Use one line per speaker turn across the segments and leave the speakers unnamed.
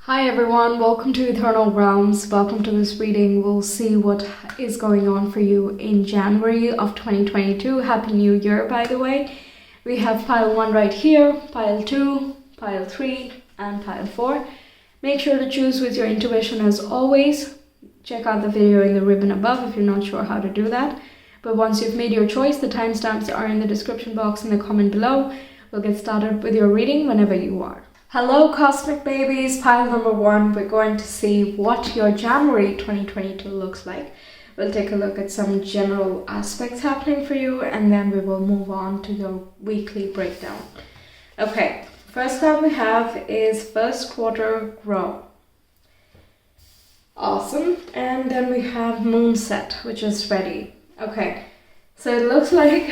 Hi everyone, welcome to Ethernal Realms. Welcome to this reading. We'll see what is going on for you in January of 2022. Happy New Year, by the way. We have pile 1 right here, pile 2, pile 3, and pile 4. Make sure to choose with your intuition as always. Check out the video in the ribbon above if you're not sure how to do that. But once you've made your choice, the timestamps are in the description box in the comment below. We'll get started with your reading whenever you are. Hello Cosmic Babies, pile number 1, we're going to see what your January 2022 looks like. We'll take a look at some general aspects happening for you and then we will move on to your weekly breakdown. Okay, first card we have is first quarter grow. Awesome, and then we have moon set, which is ready. Okay, so it looks like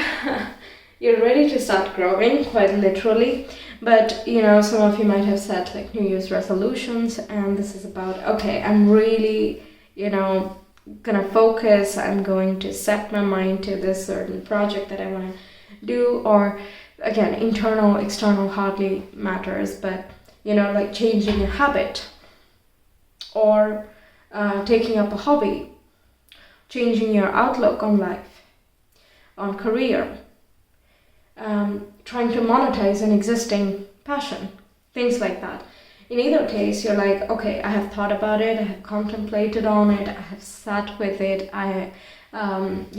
you're ready to start growing, quite literally. But, you know, some of you might have set like New Year's resolutions, and this is about, okay, I'm really, gonna focus. I'm going to set my mind to this certain project that I want to do, or again, internal, external hardly matters, but, like changing a habit or taking up a hobby, changing your outlook on life, on career. Trying to monetize an existing passion, things like that. In either case, you're like, okay, I have thought about it, I have contemplated on it, I have sat with it, I, have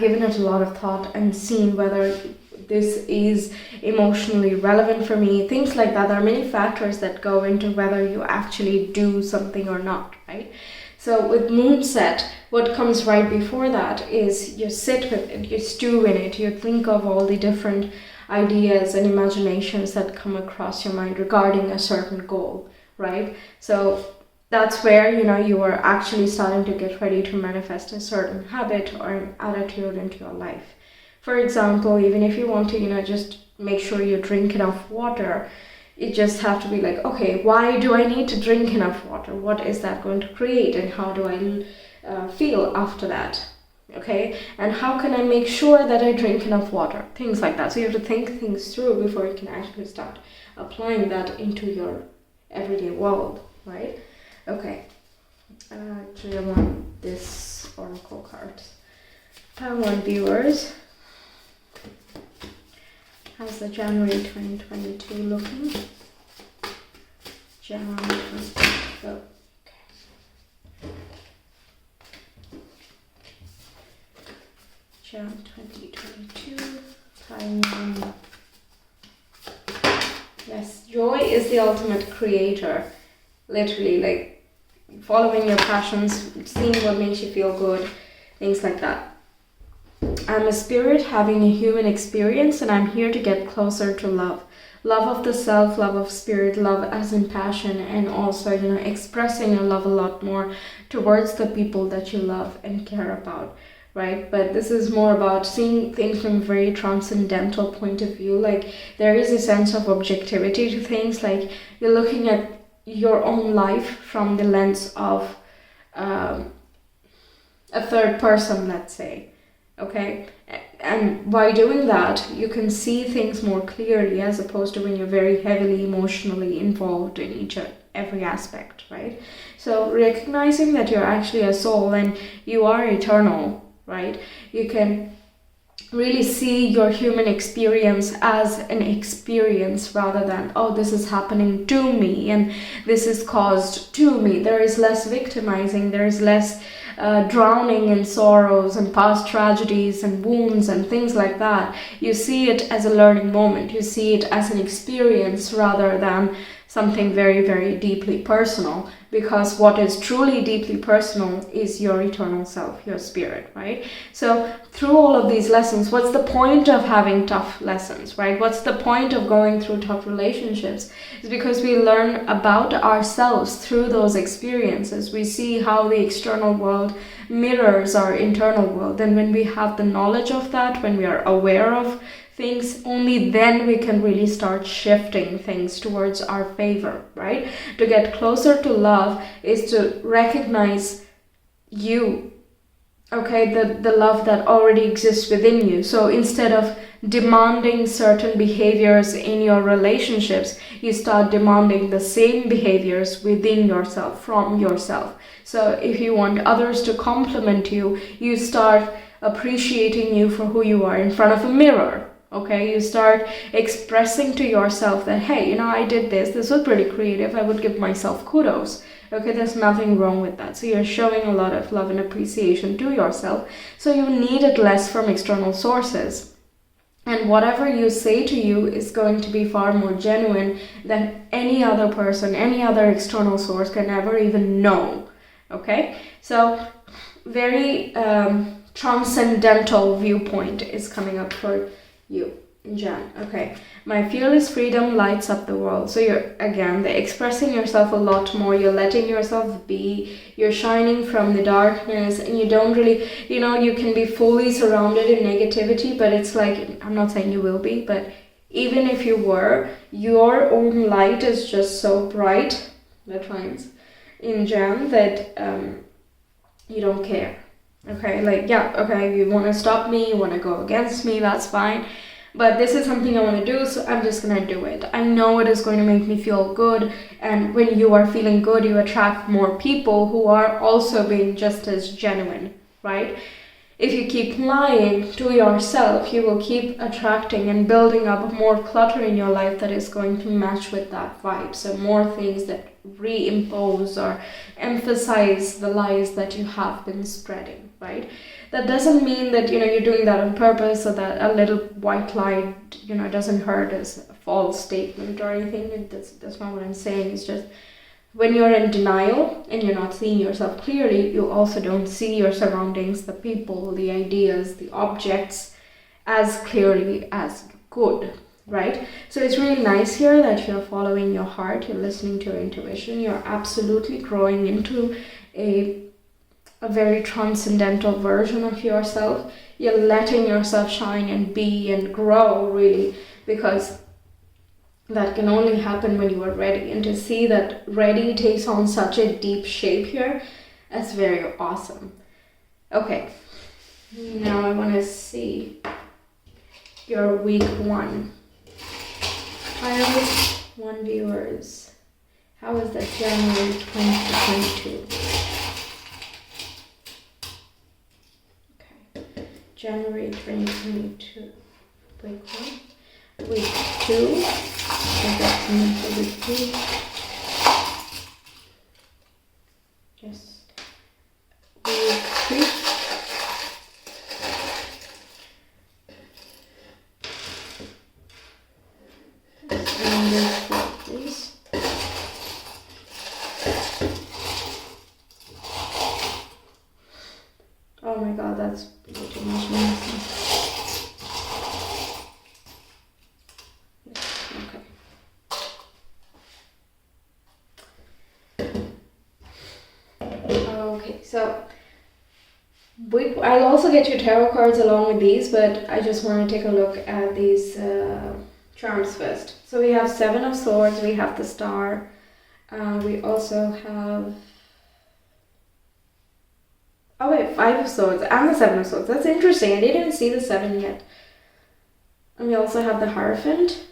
given it a lot of thought and seen whether this is emotionally relevant for me, things like that. There are many factors that go into whether you actually do something or not, right? So with moon set, what comes right before that is you sit with it, you stew in it, you think of all the different ideas and imaginations that come across your mind regarding a certain goal, right? So that's where, you are actually starting to get ready to manifest a certain habit or an attitude into your life. For example, even if you want to, just make sure you drink enough water, you just have to be like, okay, why do I need to drink enough water? What is that going to create and how do I feel after that? Okay, and how can I make sure that I drink enough water? Things like that. So you have to think things through before you can actually start applying that into your everyday world, right? Okay, actually I want this oracle card. I want viewers. How's the January 2022 looking? January 2022. Okay. Jan 2022. Time. Yes, joy is the ultimate creator. Literally, like following your passions, seeing what makes you feel good, things like that. I'm a spirit having a human experience and I'm here to get closer to love. Love of the self, love of spirit, love as in passion, and also, expressing your love a lot more towards the people that you love and care about, right? But this is more about seeing things from a very transcendental point of view. Like there is a sense of objectivity to things, like you're looking at your own life from the lens of a third person, let's say. Okay, and by doing that you can see things more clearly as opposed to when you're very heavily emotionally involved in every aspect, right? So recognizing that you're actually a soul and you are eternal, right? You can really see your human experience as an experience rather than, oh, this is happening to me and this is caused to me. There is less victimizing, there is less drowning in sorrows and past tragedies and wounds and things like that. You see it as a learning moment. You see it as an experience rather than something very, very deeply personal, because what is truly deeply personal is your eternal self, your spirit, right? So through all of these lessons, what's the point of having tough lessons, right? What's the point of going through tough relationships? It's because we learn about ourselves through those experiences. We see how the external world mirrors our internal world. And when we have the knowledge of that, when we are aware of things, only then we can really start shifting things towards our favor, right? To get closer to love is to recognize you okay, the love that already exists within you. So instead of demanding certain behaviors in your relationships, you start demanding the same behaviors within yourself, from yourself. So if you want others to compliment you, you start appreciating you for who you are in front of a mirror. Okay, you start expressing to yourself that, hey, you know, I did this was pretty creative, I would give myself kudos. Okay, there's nothing wrong with that. So you're showing a lot of love and appreciation to yourself. So you need it less from external sources. And whatever you say to you is going to be far more genuine than any other person, any other external source can ever even know. Okay, so very transcendental viewpoint is coming up for you in Jan. Okay, my fearless freedom lights up the world. So you're again expressing yourself a lot more, you're letting yourself be, you're shining from the darkness, and you don't really, you know, you can be fully surrounded in negativity, but it's like, I'm not saying you will be, but even if you were, your own light is just so bright, that finds in Jan, that you don't care. Okay, like, yeah, okay, you want to stop me, you want to go against me, that's fine. But this is something I want to do, so I'm just going to do it. I know it is going to make me feel good. And when you are feeling good, you attract more people who are also being just as genuine, right? If you keep lying to yourself, you will keep attracting and building up more clutter in your life that is going to match with that vibe. So more things that reimpose or emphasize the lies that you have been spreading, right? That doesn't mean that, you know, you're doing that on purpose, so that a little white lie, you know, doesn't hurt as a false statement or anything. That's not what I'm saying. It's just when you're in denial and you're not seeing yourself clearly, you also don't see your surroundings, the people, the ideas, the objects as clearly as good, right? So it's really nice here that you're following your heart, you're listening to your intuition, you're absolutely growing into a very transcendental version of yourself. You're letting yourself shine and be and grow, really, because that can only happen when you are ready. And to see that ready takes on such a deep shape here, that's very awesome. Okay, now I want to see your week 1. Child 1 viewers. How is that January 2022? January 2022, week 1, week 2, for week 2, yes, week 3, and week 4, please. Oh my god, that's too much medicine. Okay, so I'll also get you tarot cards along with these, but I just want to take a look at these charms first. So we have 7 of Swords, we have the Star, we also have 5 of Swords and the 7 of Swords. That's interesting. I didn't even see the 7 yet. And we also have the Hierophant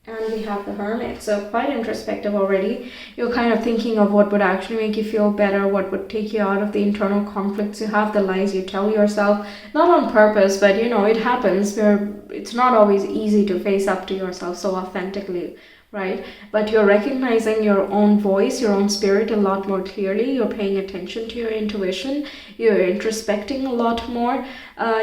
and we have the Hermit. So quite introspective already. You're kind of thinking of what would actually make you feel better, what would take you out of the internal conflicts you have, the lies you tell yourself. Not on purpose, but you know, it happens. It's not always easy to face up to yourself so authentically, right? But you're recognizing your own voice, your own spirit a lot more clearly. You're paying attention to your intuition. You're introspecting a lot more.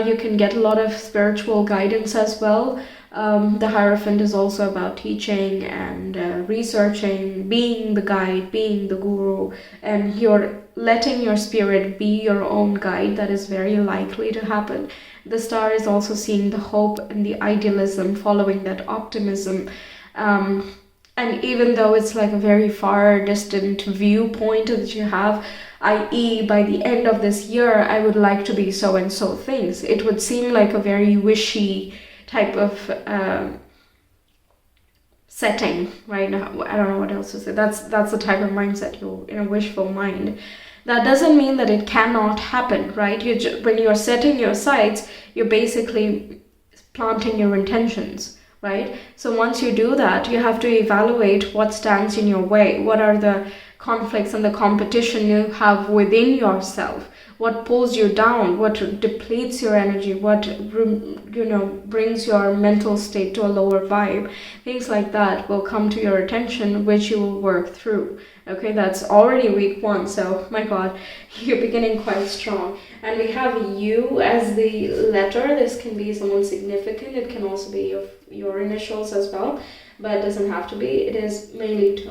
You can get a lot of spiritual guidance as well. The Hierophant is also about teaching and researching, being the guide, being the guru, and you're letting your spirit be your own guide. That is very likely to happen. The Star is also seeing the hope and the idealism, following that optimism. And even though it's like a very far distant viewpoint that you have, i.e. by the end of this year, I would like to be so and so things. It would seem like a very wishy type of setting right now. I don't know what else to say. That's the type of mindset. You're in a wishful mind. That doesn't mean that it cannot happen, right? When you're setting your sights, you're basically planting your intentions, right? So once you do that, you have to evaluate what stands in your way. What are the conflicts and the competition you have within yourself? What pulls you down? What depletes your energy? What brings your mental state to a lower vibe? Things like that will come to your attention, which you will work through. Okay, that's already week 1, so my god, you're beginning quite strong. And we have you as the letter. This can be someone significant. It can also be your initials as well, but it doesn't have to be. It is mainly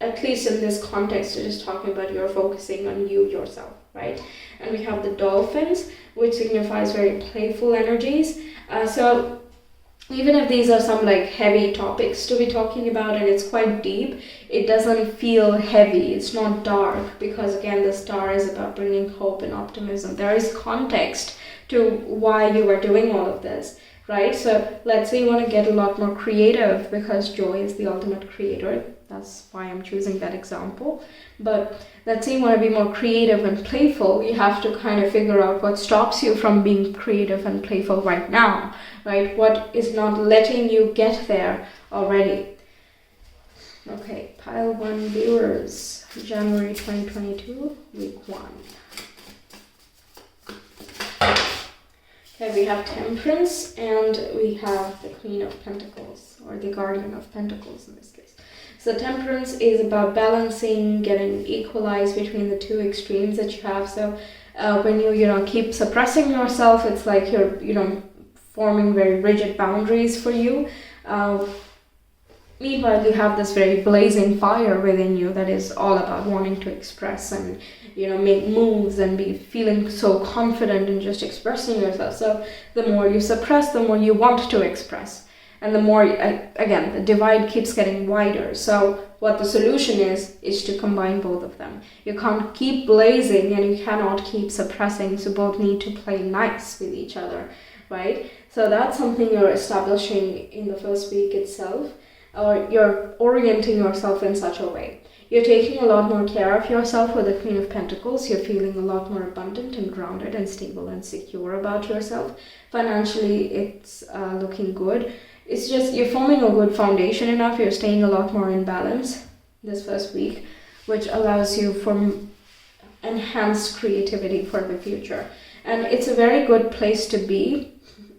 at least in this context, it is talking about you're focusing on you yourself, right? And we have the dolphins, which signifies very playful energies. So even if these are some like heavy topics to be talking about and it's quite deep, it doesn't feel heavy. It's not dark, because again, the star is about bringing hope and optimism. There is context to why you are doing all of this, right? So let's say you want to get a lot more creative, because joy is the ultimate creator. That's why I'm choosing that example. But let's say you want to be more creative and playful. You have to kind of figure out what stops you from being creative and playful right now, right? What is not letting you get there already? Okay, pile 1 viewers, January 2022, week 1. Okay, we have Temperance, and we have the Queen of Pentacles, or the Guardian of Pentacles in this case. So Temperance is about balancing, getting equalized between the two extremes that you have. So when you keep suppressing yourself, it's like you're forming very rigid boundaries for you. Meanwhile, you have this very blazing fire within you that is all about wanting to express and make moves and be feeling so confident in just expressing yourself. So the more you suppress, the more you want to express. And the more, again, the divide keeps getting wider. So what the solution is to combine both of them. You can't keep blazing and you cannot keep suppressing. So both need to play nice with each other, right? So that's something you're establishing in the first week itself, or you're orienting yourself in such a way. You're taking a lot more care of yourself with the Queen of Pentacles. You're feeling a lot more abundant and grounded and stable and secure about yourself. Financially, it's looking good. It's just you're forming a good foundation enough. You're staying a lot more in balance this first week, which allows you for enhanced creativity for the future. And it's a very good place to be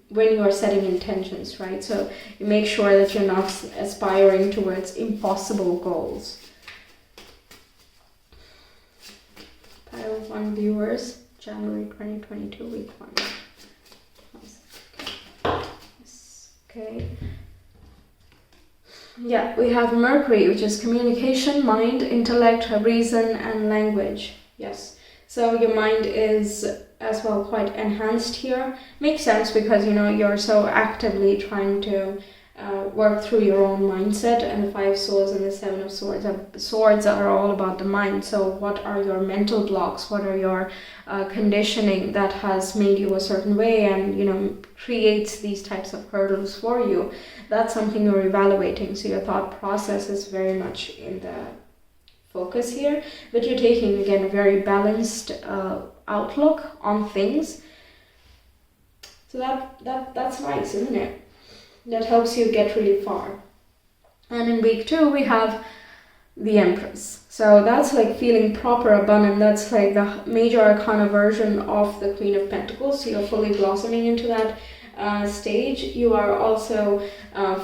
when you are setting intentions, right? So you make sure that you're not aspiring towards impossible goals. Pile 1 viewers, January 2022, week 1. Okay. Yeah, we have Mercury, which is communication, mind, intellect, reason, and language. Yes. So your mind is as well quite enhanced here. Makes sense because you're so actively trying to work through your own mindset, and the 5 swords and the 7 of swords. Swords are all about the mind. So what are your mental blocks? What are your conditioning that has made you a certain way and creates these types of hurdles for you? That's something you're evaluating. So your thought process is very much in the focus here, but you're taking again a very balanced outlook on things. So that's nice, isn't it? That helps you get really far. And in week 2 we have the Empress. So that's like feeling proper abundant. That's like the major arcana version of the Queen of Pentacles. So you're fully blossoming into that stage. You are also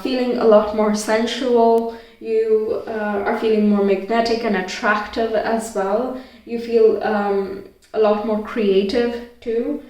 feeling a lot more sensual. You are feeling more magnetic and attractive as well. You feel a lot more creative too.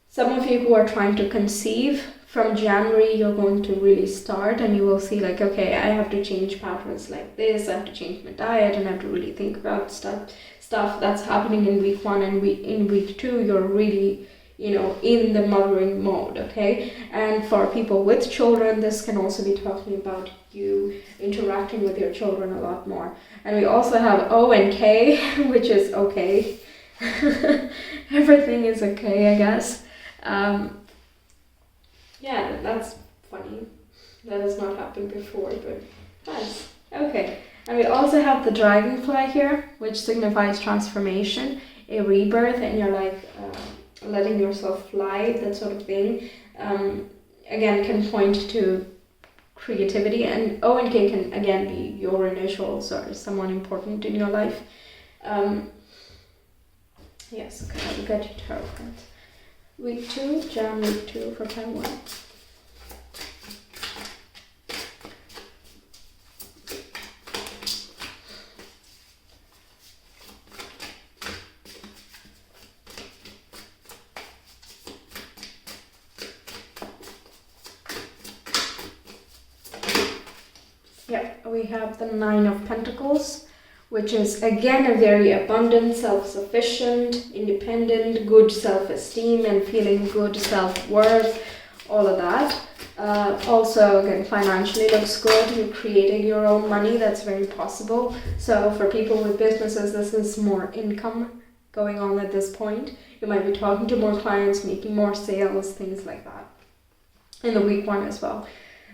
Some of you who are trying to conceive, from January you're going to really start, and you will see like, okay, I have to change patterns like this, I have to change my diet, and I have to really think about stuff that's happening in week 1, and in week 2 you're really in the mothering mode. Okay, and for people with children, this can also be talking about you interacting with your children a lot more. And we also have O and K, which is okay. Everything is okay, I guess. Yeah, that's funny. That has not happened before, but nice. Okay, And we also have the dragonfly here, which signifies transformation, a rebirth, and you're like letting yourself fly, that sort of thing. Again, can point to creativity, and O and K can again be your initials or someone important in your life. Yes, okay, I'll get you tarot cards. Week 2, Jan week 2 for pile 1. Yeah, we have the 9 of Pentacles, which is again a very abundant, self-sufficient, independent, good self-esteem and feeling good self-worth, all of that. Also, again, financially looks good. You're creating your own money. That's very possible. So for people with businesses, this is more income going on at this point. You might be talking to more clients, making more sales, things like that. In the week 1 as well.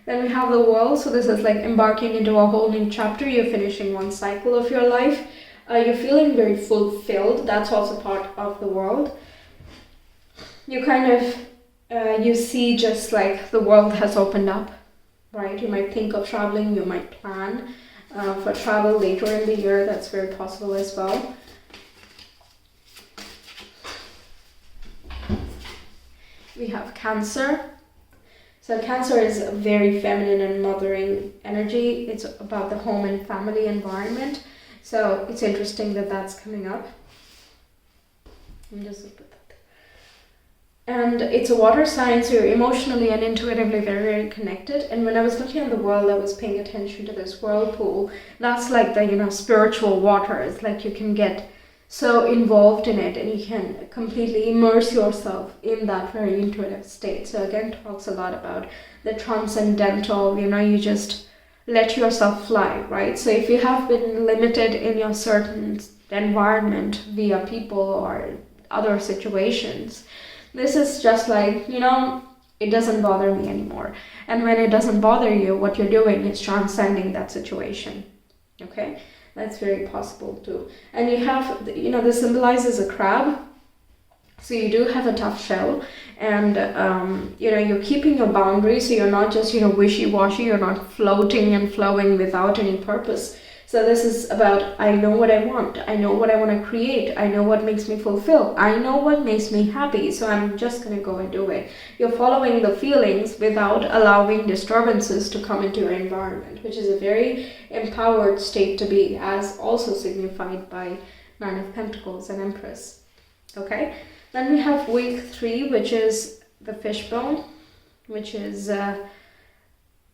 Then we have the World, so this is like embarking into a whole new chapter. You're finishing one cycle of your life. You're feeling very fulfilled. That's also part of the World. You kind of, you see just like the world has opened up, right? You might think of traveling, you might plan for travel later in the year. That's very possible as well. We have Cancer. So Cancer is a very feminine and mothering energy. It's about the home and family environment. So it's interesting that that's coming up. I'm just look at that. And it's a water sign, so you're emotionally and intuitively very, very connected. And when I was looking at the world, I was paying attention to this whirlpool. That's like the, spiritual water. It's like you can get so involved in it and you can completely immerse yourself in that very intuitive state. So again, talks a lot about the transcendental, you just let yourself fly, right? So if you have been limited in your certain environment via people or other situations, this is just like, it doesn't bother me anymore. And when it doesn't bother you, what you're doing is transcending that situation, okay? That's very possible too. And you have, this symbolizes a crab. So you do have a tough shell and, you're keeping your boundaries. So you're not just, wishy-washy. You're not floating and flowing without any purpose. So this is about, I know what I want. I know what I want to create. I know what makes me fulfilled. I know what makes me happy. So I'm just going to go and do it. You're following the feelings without allowing disturbances to come into your environment, which is a very empowered state to be, as also signified by 9 of Pentacles and Empress. Okay. Then we have week 3, which is the fishbone, which is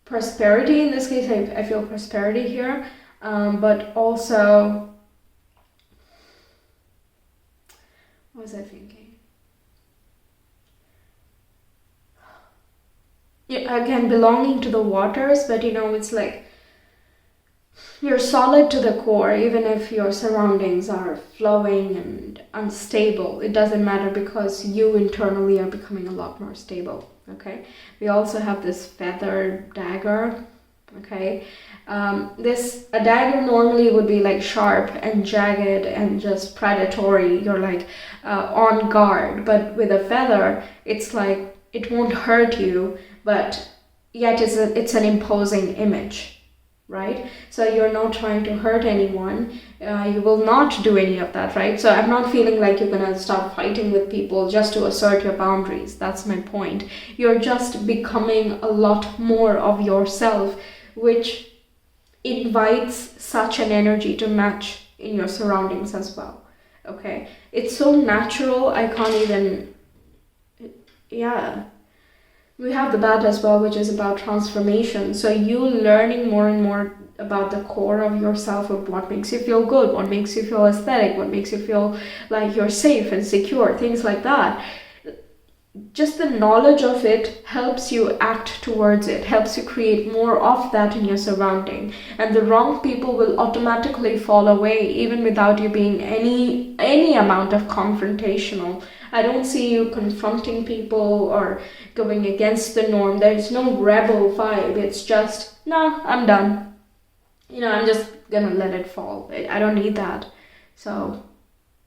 prosperity. In this case, I feel prosperity here. But also, what was I thinking? Yeah, again, belonging to the waters, but it's like you're solid to the core, even if your surroundings are flowing and unstable. It doesn't matter because you internally are becoming a lot more stable, okay? We also have this feather dagger, okay? A dagger normally would be like sharp and jagged and just predatory. You're like on guard, but with a feather, it's like it won't hurt you, but yet it's an imposing image, right? So you're not trying to hurt anyone. You will not do any of that, right? So I'm not feeling like you're gonna start fighting with people just to assert your boundaries. That's my point. You're just becoming a lot more of yourself, which invites such an energy to match in your surroundings as well, okay? It's so natural, I can't even, We have the bat as well, which is about transformation. So you learning more and more about the core of yourself, of what makes you feel good, what makes you feel aesthetic, what makes you feel like you're safe and secure, things like that. Just the knowledge of it helps you act towards it, helps you create more of that in your surrounding. And the wrong people will automatically fall away, even without you being any amount of confrontational. I don't see you confronting people or going against the norm. There's no rebel vibe. It's just, no, I'm done. I'm just gonna let it fall. I don't need that. So,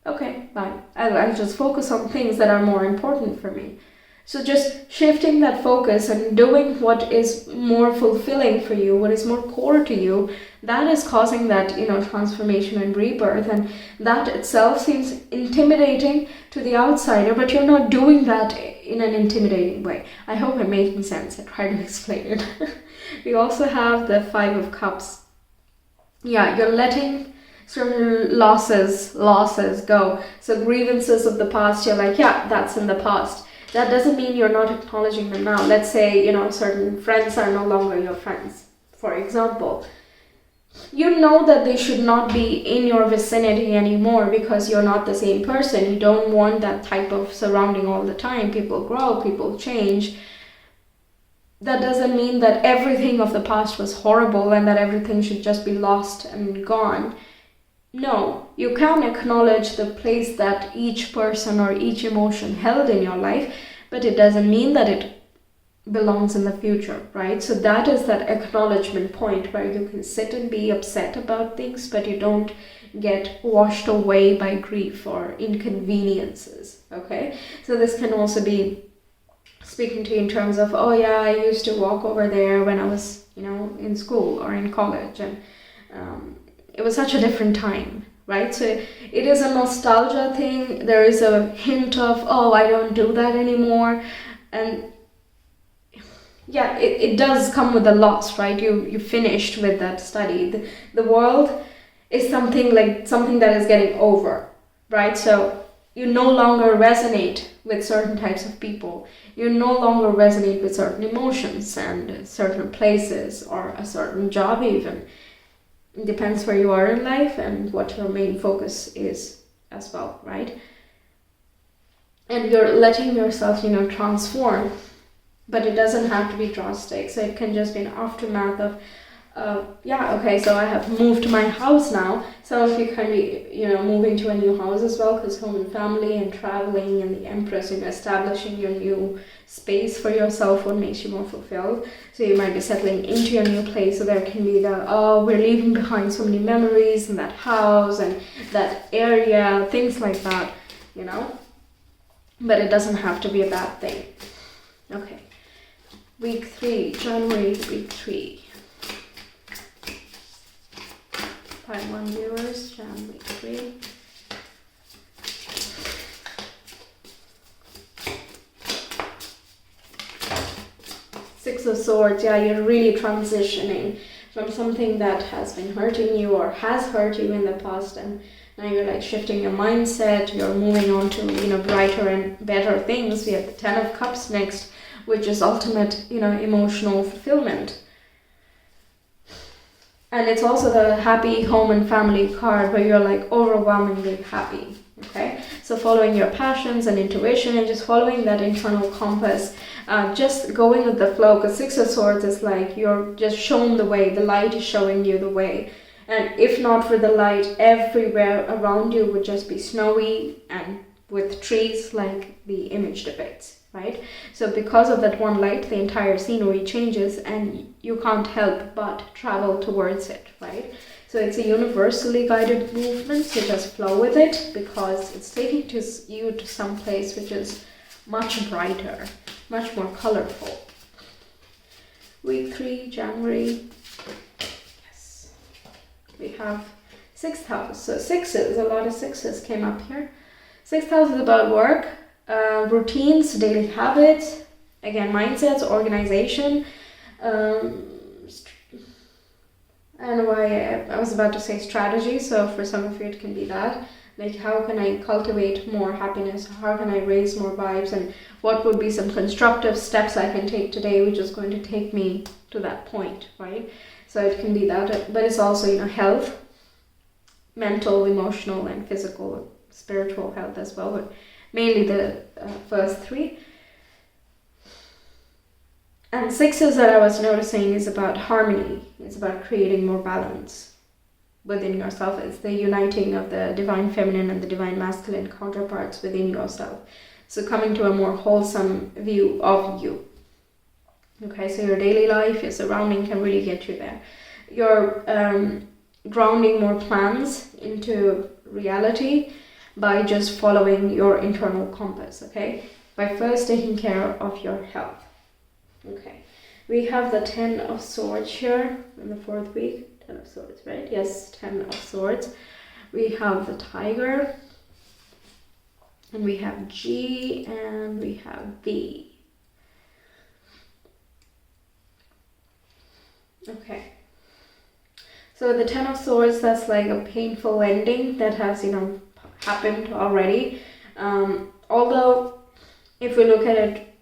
okay, bye. I'll just focus on things that are more important for me. So just shifting that focus and doing what is more fulfilling for you, what is more core to you, that is causing that, transformation and rebirth. And that itself seems intimidating to the outsider, but you're not doing that in an intimidating way. I hope I'm making sense. I try to explain it. We also have the Five of Cups. Yeah, you're letting certain losses go. So grievances of the past, you're like, yeah, that's in the past. That doesn't mean you're not acknowledging them now. Let's say, certain friends are no longer your friends, for example. You know that they should not be in your vicinity anymore because you're not the same person. You don't want that type of surrounding all the time. People grow, people change. That doesn't mean that everything of the past was horrible and that everything should just be lost and gone. No, you can acknowledge the place that each person or each emotion held in your life, but it doesn't mean that it belongs in the future, right? So that is that acknowledgement point where you can sit and be upset about things, but you don't get washed away by grief or inconveniences, okay? So this can also be speaking to you in terms of, oh yeah, I used to walk over there when I was, in school or in college, and it was such a different time, right? So it is a nostalgia thing. There is a hint of, oh, I don't do that anymore. And yeah, it does come with a loss, right? You finished with that study. The world is something that is getting over, right? So you no longer resonate with certain types of people. You no longer resonate with certain emotions and certain places or a certain job even. It depends where you are in life and what your main focus is as well, right? And you're letting yourself, transform, but it doesn't have to be drastic. So it can just be an aftermath of, so I have moved to my house now. Some of you can be, moving to a new house as well, because home and family and traveling and the Empress, establishing your new space for yourself, what makes you more fulfilled. So you might be settling into your new place. So there can be we're leaving behind so many memories in that house and that area, things like that, But it doesn't have to be a bad thing. Okay. Week 3, January, week 3. Part 1 viewers, January 3. Six of Swords, yeah, you're really transitioning from something that has been hurting you or has hurt you in the past, and now you're like shifting your mindset, you're moving on to, brighter and better things. We have the Ten of Cups next, which is ultimate, emotional fulfillment. And it's also the happy home and family card where you're like overwhelmingly happy, okay? So following your passions and intuition and just following that internal compass, just going with the flow, because Six of Swords is like you're just shown the way, the light is showing you the way. And if not for the light, everywhere around you would just be snowy and with trees like the image depicts, right? So because of that one light, the entire scenery changes and you can't help but travel towards it, right? So it's a universally guided movement, so just flow with it because it's taking you to some place which is much brighter, much more colorful. Week 3, January. Yes. We have 6th house. So sixes, a lot of sixes came up here. 6th house is about work, routines, daily habits, again, mindsets, organization. I don't know why I was about to say strategy, so for some of you it can be that. Like, how can I cultivate more happiness? How can I raise more vibes? And what would be some constructive steps I can take today, which is going to take me to that point, right? So it can be that, but it's also, health, mental, emotional, and physical, spiritual health as well, but mainly the first 3. And sixes that I was noticing is about harmony. It's about creating more balance within yourself. It's the uniting of the divine feminine and the divine masculine counterparts within yourself. So coming to a more wholesome view of you. Okay, so your daily life, your surrounding can really get you there. you're grounding more plans into reality by just following your internal compass, okay? By first taking care of your health. Okay, we have the 10 of Swords here in the 4th week. 10 of Swords, right? Yes, 10 of Swords. We have the Tiger, and we have G, and we have B. Okay. So the 10 of Swords, that's like a painful ending that has, happened already. Although, if we look at it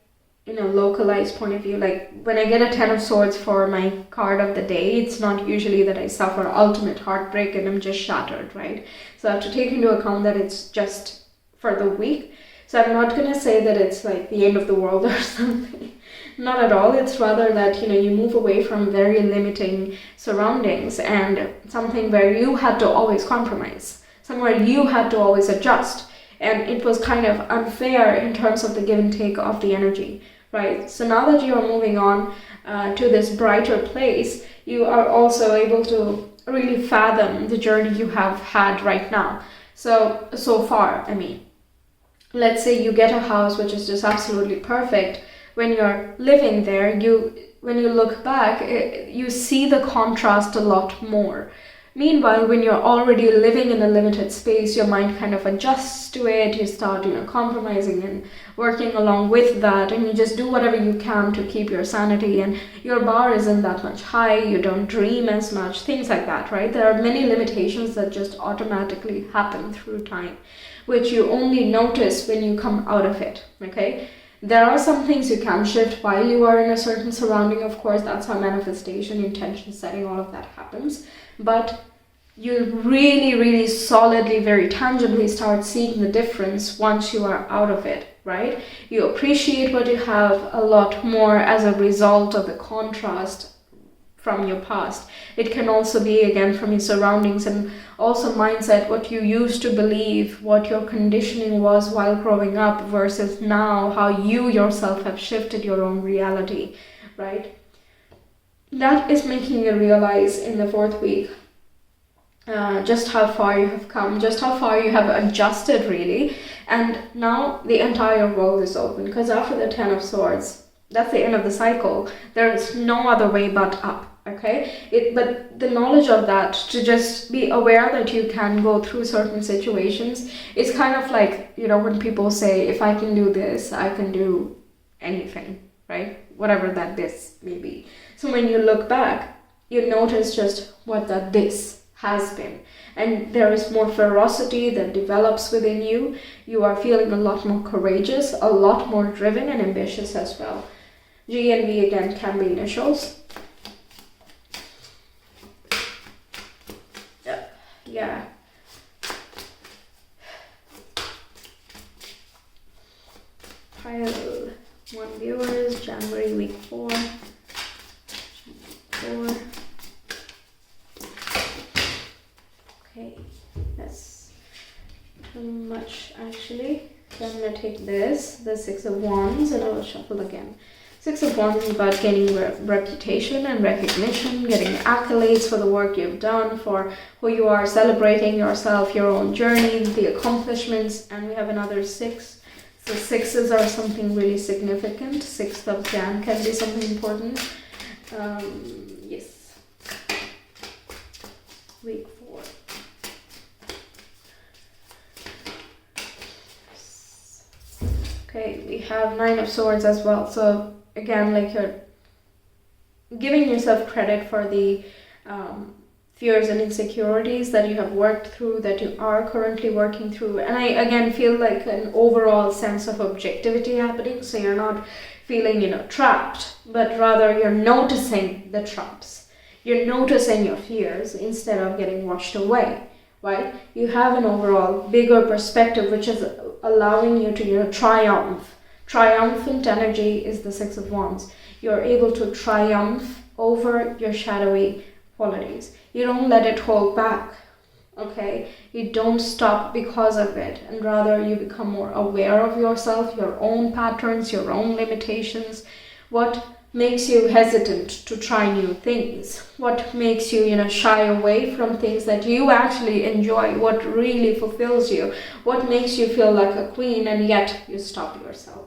in a localized point of view, like when I get a 10 of Swords for my card of the day, it's not usually that I suffer ultimate heartbreak and I'm just shattered, right? So I have to take into account that it's just for the week. So I'm not going to say that it's like the end of the world or something. Not at all. It's rather that, you move away from very limiting surroundings and something where you had to always compromise, somewhere you had to always adjust. And it was kind of unfair in terms of the give and take of the energy, right? So now that you are moving on to this brighter place, you are also able to really fathom the journey you have had right now. So far, let's say you get a house which is just absolutely perfect. When you're living there, when you look back, you see the contrast a lot more. Meanwhile, when you're already living in a limited space, your mind kind of adjusts to it. You start, compromising and working along with that, and you just do whatever you can to keep your sanity, and your bar isn't that much high, you don't dream as much, things like that, right? There are many limitations that just automatically happen through time, which you only notice when you come out of it, okay? There are some things you can shift while you are in a certain surrounding, of course. That's how manifestation, intention setting, all of that happens. But you really, really solidly, very tangibly start seeing the difference once you are out of it, right? You appreciate what you have a lot more as a result of the contrast from your past. It can also be, again, from your surroundings and also mindset, what you used to believe, what your conditioning was while growing up versus now, how you yourself have shifted your own reality, right? That is making you realize in the 4th week just how far you have come, just how far you have adjusted, really. And now the entire world is open, because after the 10 of Swords, that's the end of the cycle. There is no other way but up. Okay, but the knowledge of that, to just be aware that you can go through certain situations, it's kind of like, when people say, if I can do this, I can do anything, right? Whatever that this may be. So when you look back, you notice just what that this has been. And there is more ferocity that develops within you. You are feeling a lot more courageous, a lot more driven and ambitious as well. G and V, again, can be initials. Yeah. Pile 1 viewers, January week 4. Okay, that's too much actually. So I'm gonna take the 6 of Wands, and I will shuffle again. 6 of Wands is about gaining reputation and recognition, getting accolades for the work you've done, for who you are, celebrating yourself, your own journey, the accomplishments. And we have another 6. So 6s are something really significant. 6th of Jan can be something important. Yes. Week 4. Okay, we have 9 of Swords as well. So again, like you're giving yourself credit for the fears and insecurities that you have worked through, that you are currently working through. And I, again, feel like an overall sense of objectivity happening. So you're not feeling, trapped, but rather you're noticing the traps. You're noticing your fears instead of getting washed away, right? You have an overall bigger perspective, which is allowing you to, triumph. Triumphant energy is the 6 of Wands. You're able to triumph over your shadowy qualities. You don't let it hold back, okay? You don't stop because of it, and rather you become more aware of yourself, your own patterns, your own limitations, what makes you hesitant to try new things? What makes you, shy away from things that you actually enjoy? What really fulfills you? What makes you feel like a queen and yet you stop yourself,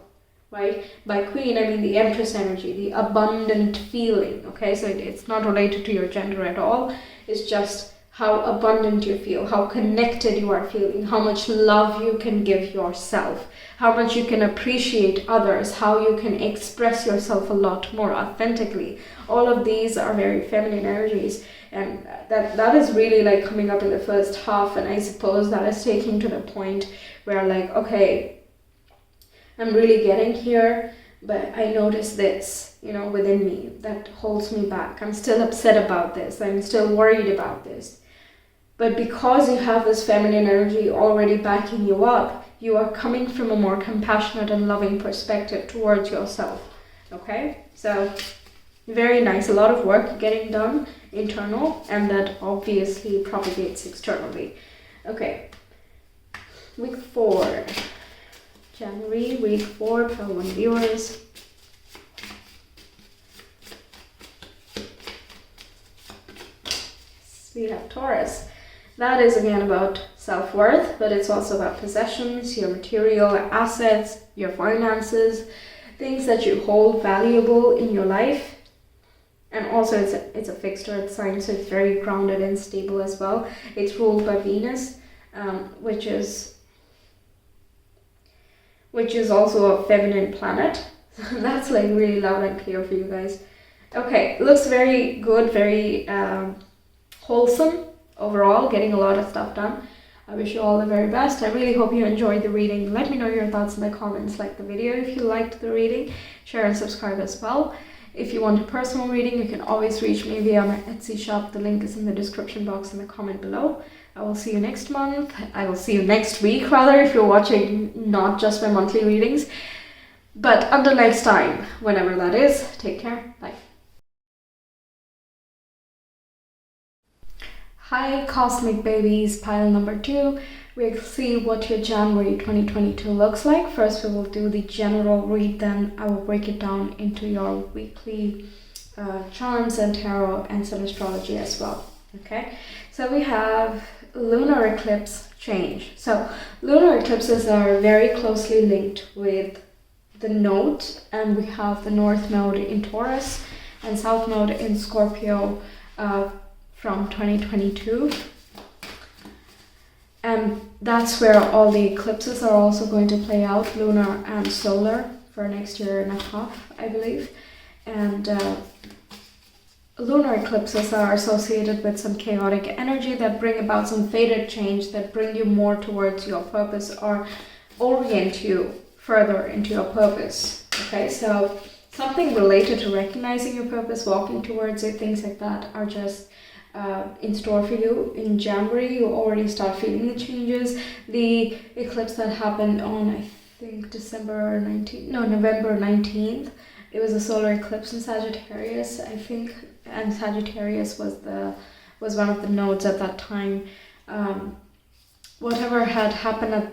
right? By queen, I mean the empress energy, the abundant feeling, okay? So it's not related to your gender at all. It's just how abundant you feel, how connected you are feeling, how much love you can give yourself, how much you can appreciate others, how you can express yourself a lot more authentically. All of these are very feminine energies, and that is really like coming up in the first half, and I suppose that is taking to the point where like, okay, I'm really getting here, but I notice this, within me that holds me back. I'm still upset about this. I'm still worried about this. But because you have this feminine energy already backing you up, you are coming from a more compassionate and loving perspective towards yourself. Okay? So, very nice. A lot of work getting done internal, and that obviously propagates externally. Okay. Week 4. January, week 4, Pile 1 viewers. We have Taurus. That is again about self-worth, but it's also about possessions, your material assets, your finances, things that you hold valuable in your life. And also it's a fixed earth sign, so it's very grounded and stable as well. It's ruled by Venus, which is also a feminine planet. That's like really loud and clear for you guys. Okay, looks very good, very wholesome. Overall, getting a lot of stuff done. I wish you all the very best. I really hope you enjoyed the reading. Let me know your thoughts in the comments. Like the video if you liked the reading. Share and subscribe as well. If you want a personal reading, you can always reach me via my Etsy shop. The link is in the description box in the comment below. I will see you next month. I will see you next week, rather, if you're watching not just my monthly readings. But until next time, whenever that is, take care. Bye. Hi Cosmic Babies, pile number 2. We'll see what your January 2022 looks like. First we will do the general read, then I will break it down into your weekly charms and tarot and some astrology as well. Okay, so we have lunar eclipse change. So lunar eclipses are very closely linked with the node, and we have the north node in Taurus and south node in Scorpio from 2022, and that's where all the eclipses are also going to play out, lunar and solar, for next year and a half, I believe. And lunar eclipses are associated with some chaotic energy that bring about some fated change, that bring you more towards your purpose or orient you further into your purpose. Okay, so something related to recognizing your purpose, walking towards it, things like that are just in store for you. In January, you already start feeling the changes. The eclipse that happened on, I think, November 19th, it was a solar eclipse in Sagittarius, I think, and Sagittarius was one of the nodes at that time. Whatever had happened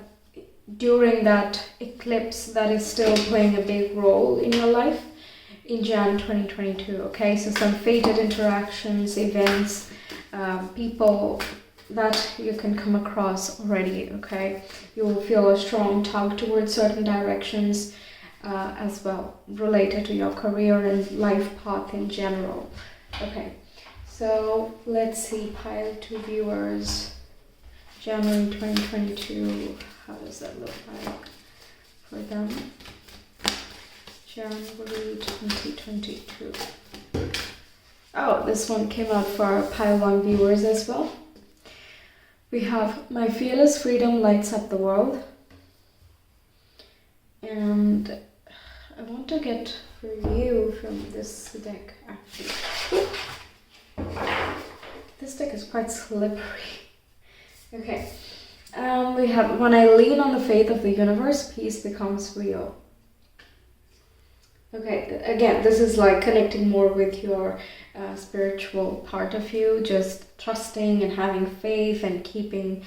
during that eclipse, that is still playing a big role in your life in Jan 2022. Okay, so some fated interactions, events, people that you can come across already. Okay, you will feel a strong tug towards certain directions as well, related to your career and life path in general. Okay, so let's see, pile 2 viewers, January 2022, how does that look like for them? January 2022. Oh, this one came out for pile 1 viewers as well. We have My Fearless Freedom Lights Up the World. And I want to get review from this deck actually. This deck is quite slippery. Okay. We have When I Lean on the Faith of the Universe, Peace Becomes Real. Okay, again, this is like connecting more with your spiritual part of you, just trusting and having faith and keeping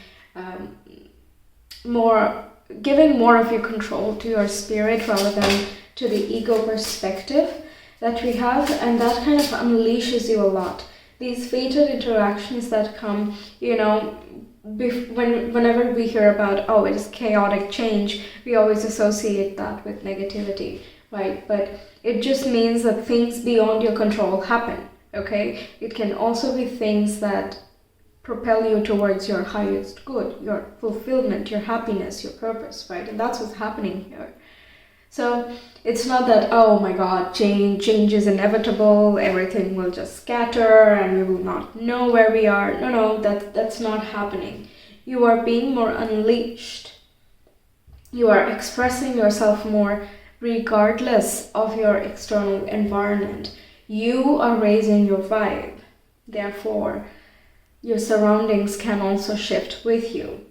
giving more of your control to your spirit rather than to the ego perspective. that we have, and that kind of unleashes you a lot. These fated interactions that come, whenever we hear about, oh, it is chaotic change, we always associate that with negativity, right? But it just means that things beyond your control happen, okay? It can also be things that propel you towards your highest good, your fulfillment, your happiness, your purpose, right? And that's what's happening here. So it's not that, oh my god, change is inevitable, everything will just scatter and we will not know where we are. No, that's not happening. You are being more unleashed. You are expressing yourself more regardless of your external environment. You are raising your vibe. Therefore, your surroundings can also shift with you.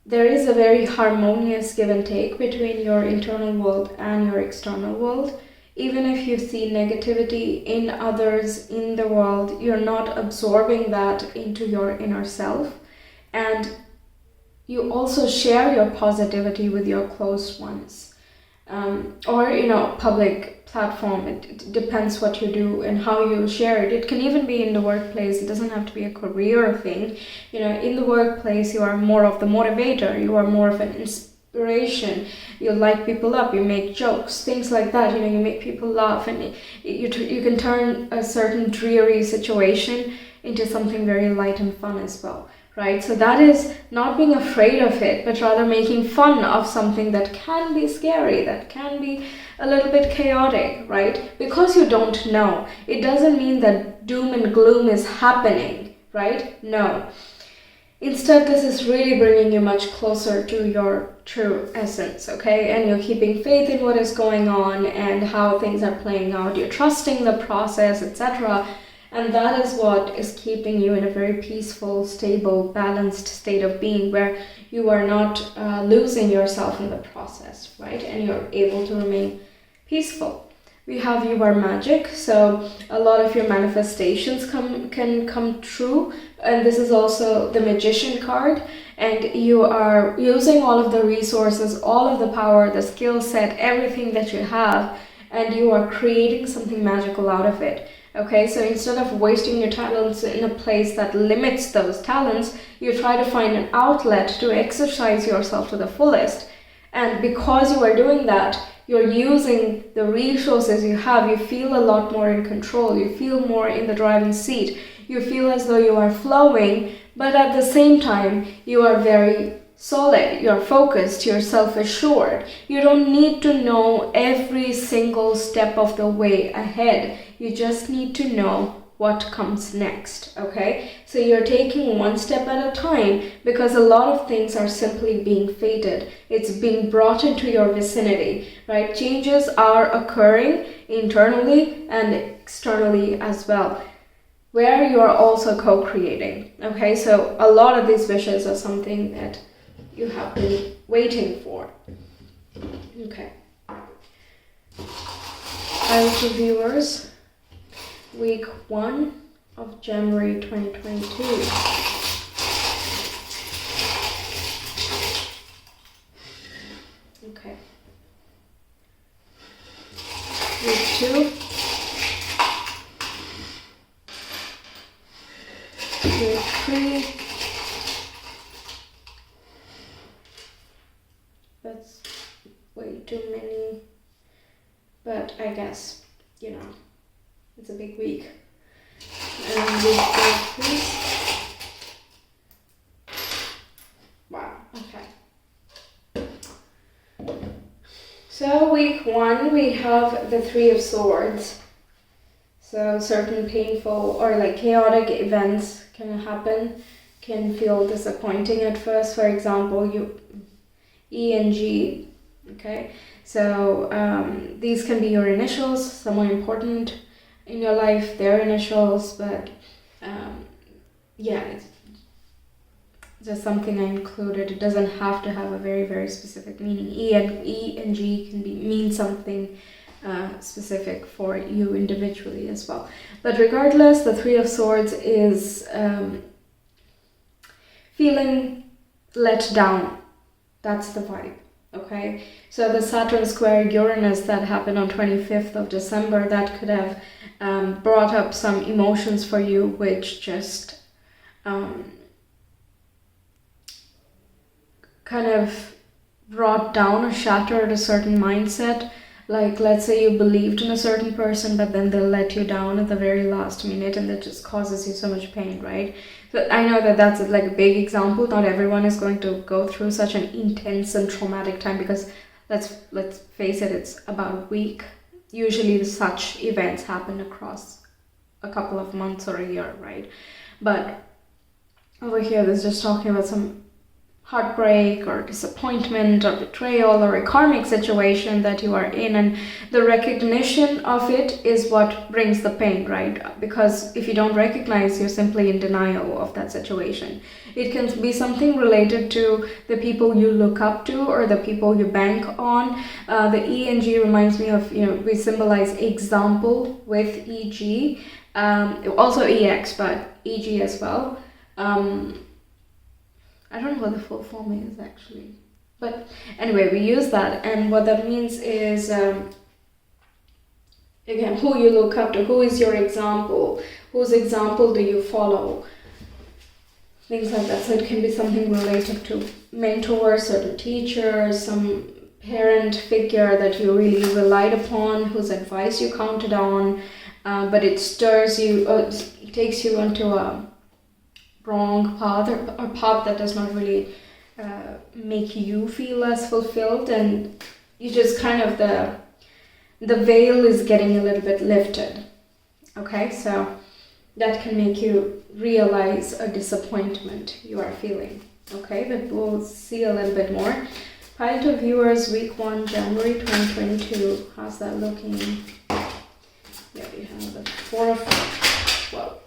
There is a very harmonious give and take between your internal world and your external world. Even if you see negativity in others, in the world, you're not absorbing that into your inner self. And you also share your positivity with your close ones. Or public platform. It depends what you do and how you share it. It can even be in the workplace. It doesn't have to be a career thing. In the workplace, you are more of the motivator. You are more of an inspiration. You light people up. You make jokes, things like that. You make people laugh, and you can turn a certain dreary situation into something very light and fun as well. Right? So that is not being afraid of it, but rather making fun of something that can be scary, that can be a little bit chaotic, right? Because you don't know. It doesn't mean that doom and gloom is happening, right? No. Instead, this is really bringing you much closer to your true essence, okay? And you're keeping faith in what is going on and how things are playing out. You're trusting the process, etc. And that is what is keeping you in a very peaceful, stable, balanced state of being, where you are not losing yourself in the process, right? And you're able to remain peaceful. We have You Are Magic, so a lot of your manifestations can come true. And this is also the Magician card. And you are using all of the resources, all of the power, the skill set, everything that you have, and you are creating something magical out of it. Okay, so instead of wasting your talents in a place that limits those talents, you try to find an outlet to exercise yourself to the fullest. And because you are doing that, you're using the resources you have. You feel a lot more in control. You feel more in the driving seat. You feel as though you are flowing, but at the same time, you are very solid, you're focused, you're self-assured. You don't need to know every single step of the way ahead. You just need to know what comes next, okay? So you're taking one step at a time, because a lot of things are simply being fated. It's being brought into your vicinity, right? Changes are occurring internally and externally as well, where you are also co-creating, okay? So a lot of these wishes are something that you have been waiting for. Okay. Title viewers, week 1 of January 2022. Okay. Week 2. Week 3. That's way too many, but I guess, it's a big week. And week 4, please. Wow, okay. So week 1, we have the 3 of Swords. So certain painful or chaotic events can happen, can feel disappointing at first. For example, E and G, okay? So these can be your initials, someone important in your life, their initials, but it's just something I included. It doesn't have to have a very, very specific meaning. E and G can mean something specific for you individually as well. But regardless, the 3 of Swords is feeling let down. That's the vibe, Okay, so the Saturn square Uranus that happened on 25th of December, that could have brought up some emotions for you, which just kind of brought down or shattered a certain mindset. Like, let's say you believed in a certain person, but then they'll let you down at the very last minute, and that just causes you so much pain, right? So I know that that's like a big example. Not everyone is going to go through such an intense and traumatic time, because let's face it, it's about a week. Usually such events happen across a couple of months or a year, right? But over here, there's just talking about some heartbreak or disappointment or betrayal or a karmic situation that you are in, and the recognition of it is what brings the pain, right? Because if you don't recognize, you're simply in denial of that situation. It can be something related to the people you look up to or the people you bank on. The E and G reminds me of, we symbolize example with EG, also EX, but EG as well. I don't know what the full form is actually, but anyway, we use that, and what that means is, again, who you look up to, who is your example, whose example do you follow, things like that. So it can be something related to mentors, certain teachers, some parent figure that you really relied upon, whose advice you counted on, but it stirs you, it takes you into a wrong path, or path that does not really make you feel as fulfilled, and you just kind of, the veil is getting a little bit lifted. Okay, so that can make you realize a disappointment you are feeling. Okay, but we'll see a little bit more. Pile to viewers, week 1, January 2022. How's that looking? Yeah, we have the 4 of, well,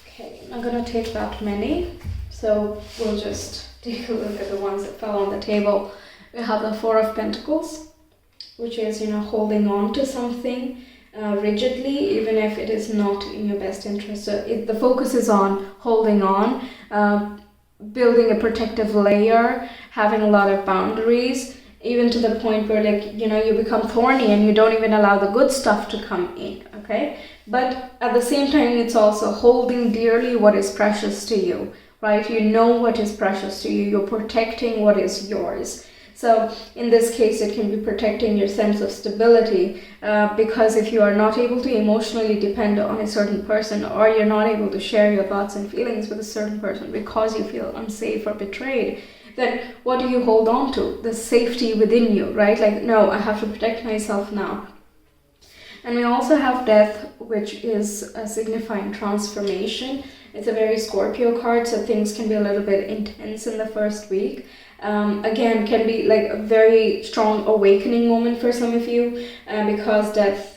okay, I'm not gonna take that many, so we'll just take a look at the ones that fell on the table. We have the 4 of Pentacles, which is, holding on to something rigidly, even if it is not in your best interest. So the focus is on holding on, building a protective layer, having a lot of boundaries, even to the point where, you become thorny and you don't even allow the good stuff to come in, okay? But at the same time, it's also holding dearly what is precious to you, right? You know what is precious to you. You're protecting what is yours. So in this case, it can be protecting your sense of stability, because if you are not able to emotionally depend on a certain person, or you're not able to share your thoughts and feelings with a certain person because you feel unsafe or betrayed, then what do you hold on to? The safety within you, right? Like, no, I have to protect myself now. And we also have Death, which is signifying transformation. It's a very Scorpio card, so things can be a little bit intense in the first week. Again, can be like a very strong awakening moment for some of you, because Death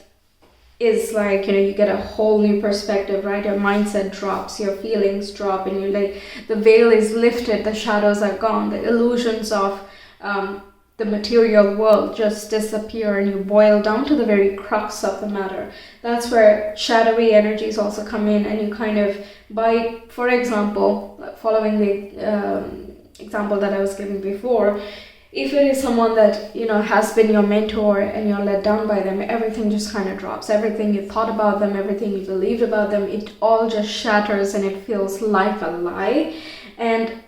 is like, you get a whole new perspective, right? Your mindset drops, your feelings drop, and you're like, the veil is lifted, the shadows are gone, the illusions of the material world just disappear, and you boil down to the very crux of the matter. That's where shadowy energies also come in, and you kind of, by, for example, following the example that I was giving before, if it is someone that has been your mentor and you're let down by them, everything just kind of drops. Everything you thought about them, everything you believed about them, it all just shatters, and it feels like a lie. And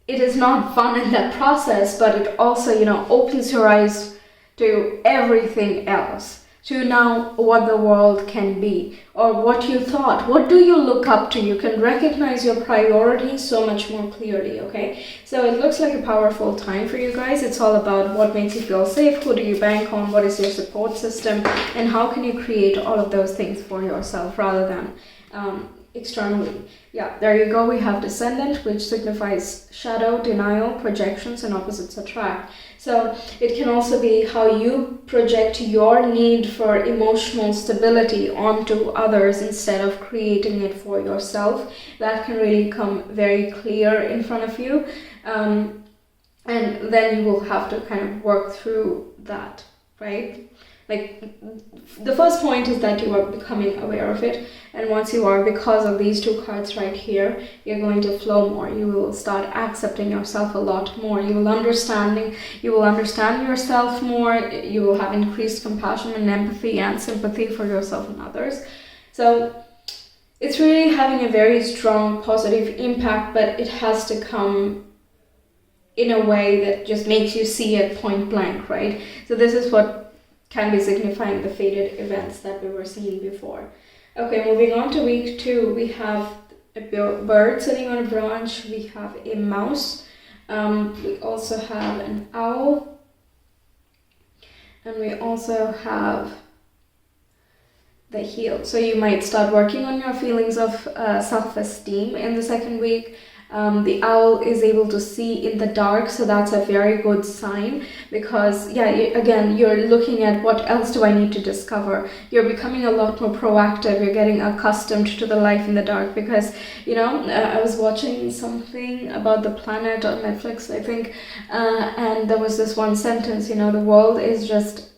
it is not fun in that process, but it also opens your eyes to everything else, to now what the world can be, or what you thought. What do you look up to? You can recognize your priorities so much more clearly, okay? So it looks like a powerful time for you guys. It's all about what makes you feel safe, who do you bank on, what is your support system, and how can you create all of those things for yourself rather than externally. Yeah, there you go. We have Descendant, which signifies shadow, denial, projections, and opposites attract. So it can also be how you project your need for emotional stability onto others instead of creating it for yourself. That can really come very clear in front of you. And then you will have to kind of work through that, right? Like, the first point is that you are becoming aware of it, and once you are, because of these two cards right here, you're going to flow more. You will start accepting yourself a lot more. You will understand yourself more. You will have increased compassion and empathy and sympathy for yourself and others. So it's really having a very strong positive impact, but it has to come in a way that just makes you see it point blank, right? So this is what can be signifying the fated events that we were seeing before. Okay, moving on to week 2, we have a bird sitting on a branch, we have a mouse, we also have an owl, and we also have the heel. So you might start working on your feelings of self-esteem in the second week. The owl is able to see in the dark, so that's a very good sign, because again, you're looking at what else do I need to discover. You're becoming a lot more proactive. You're getting accustomed to the life in the dark, because I was watching something about the planet on Netflix, I think, and there was this one sentence, the world is just,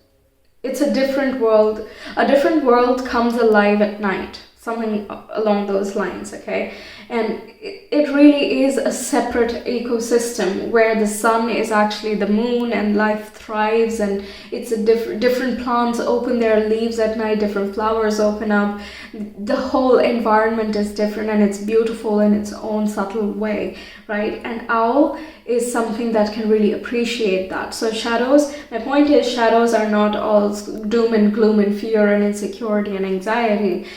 it's a different world. A different world comes alive at night. Something along those lines, okay? And it really is a separate ecosystem where the sun is actually the moon and life thrives, and it's a different plants open their leaves at night, different flowers open up. The whole environment is different, and it's beautiful in its own subtle way, right? And owl is something that can really appreciate that. So shadows, my point is, shadows are not all doom and gloom and fear and insecurity and anxiety,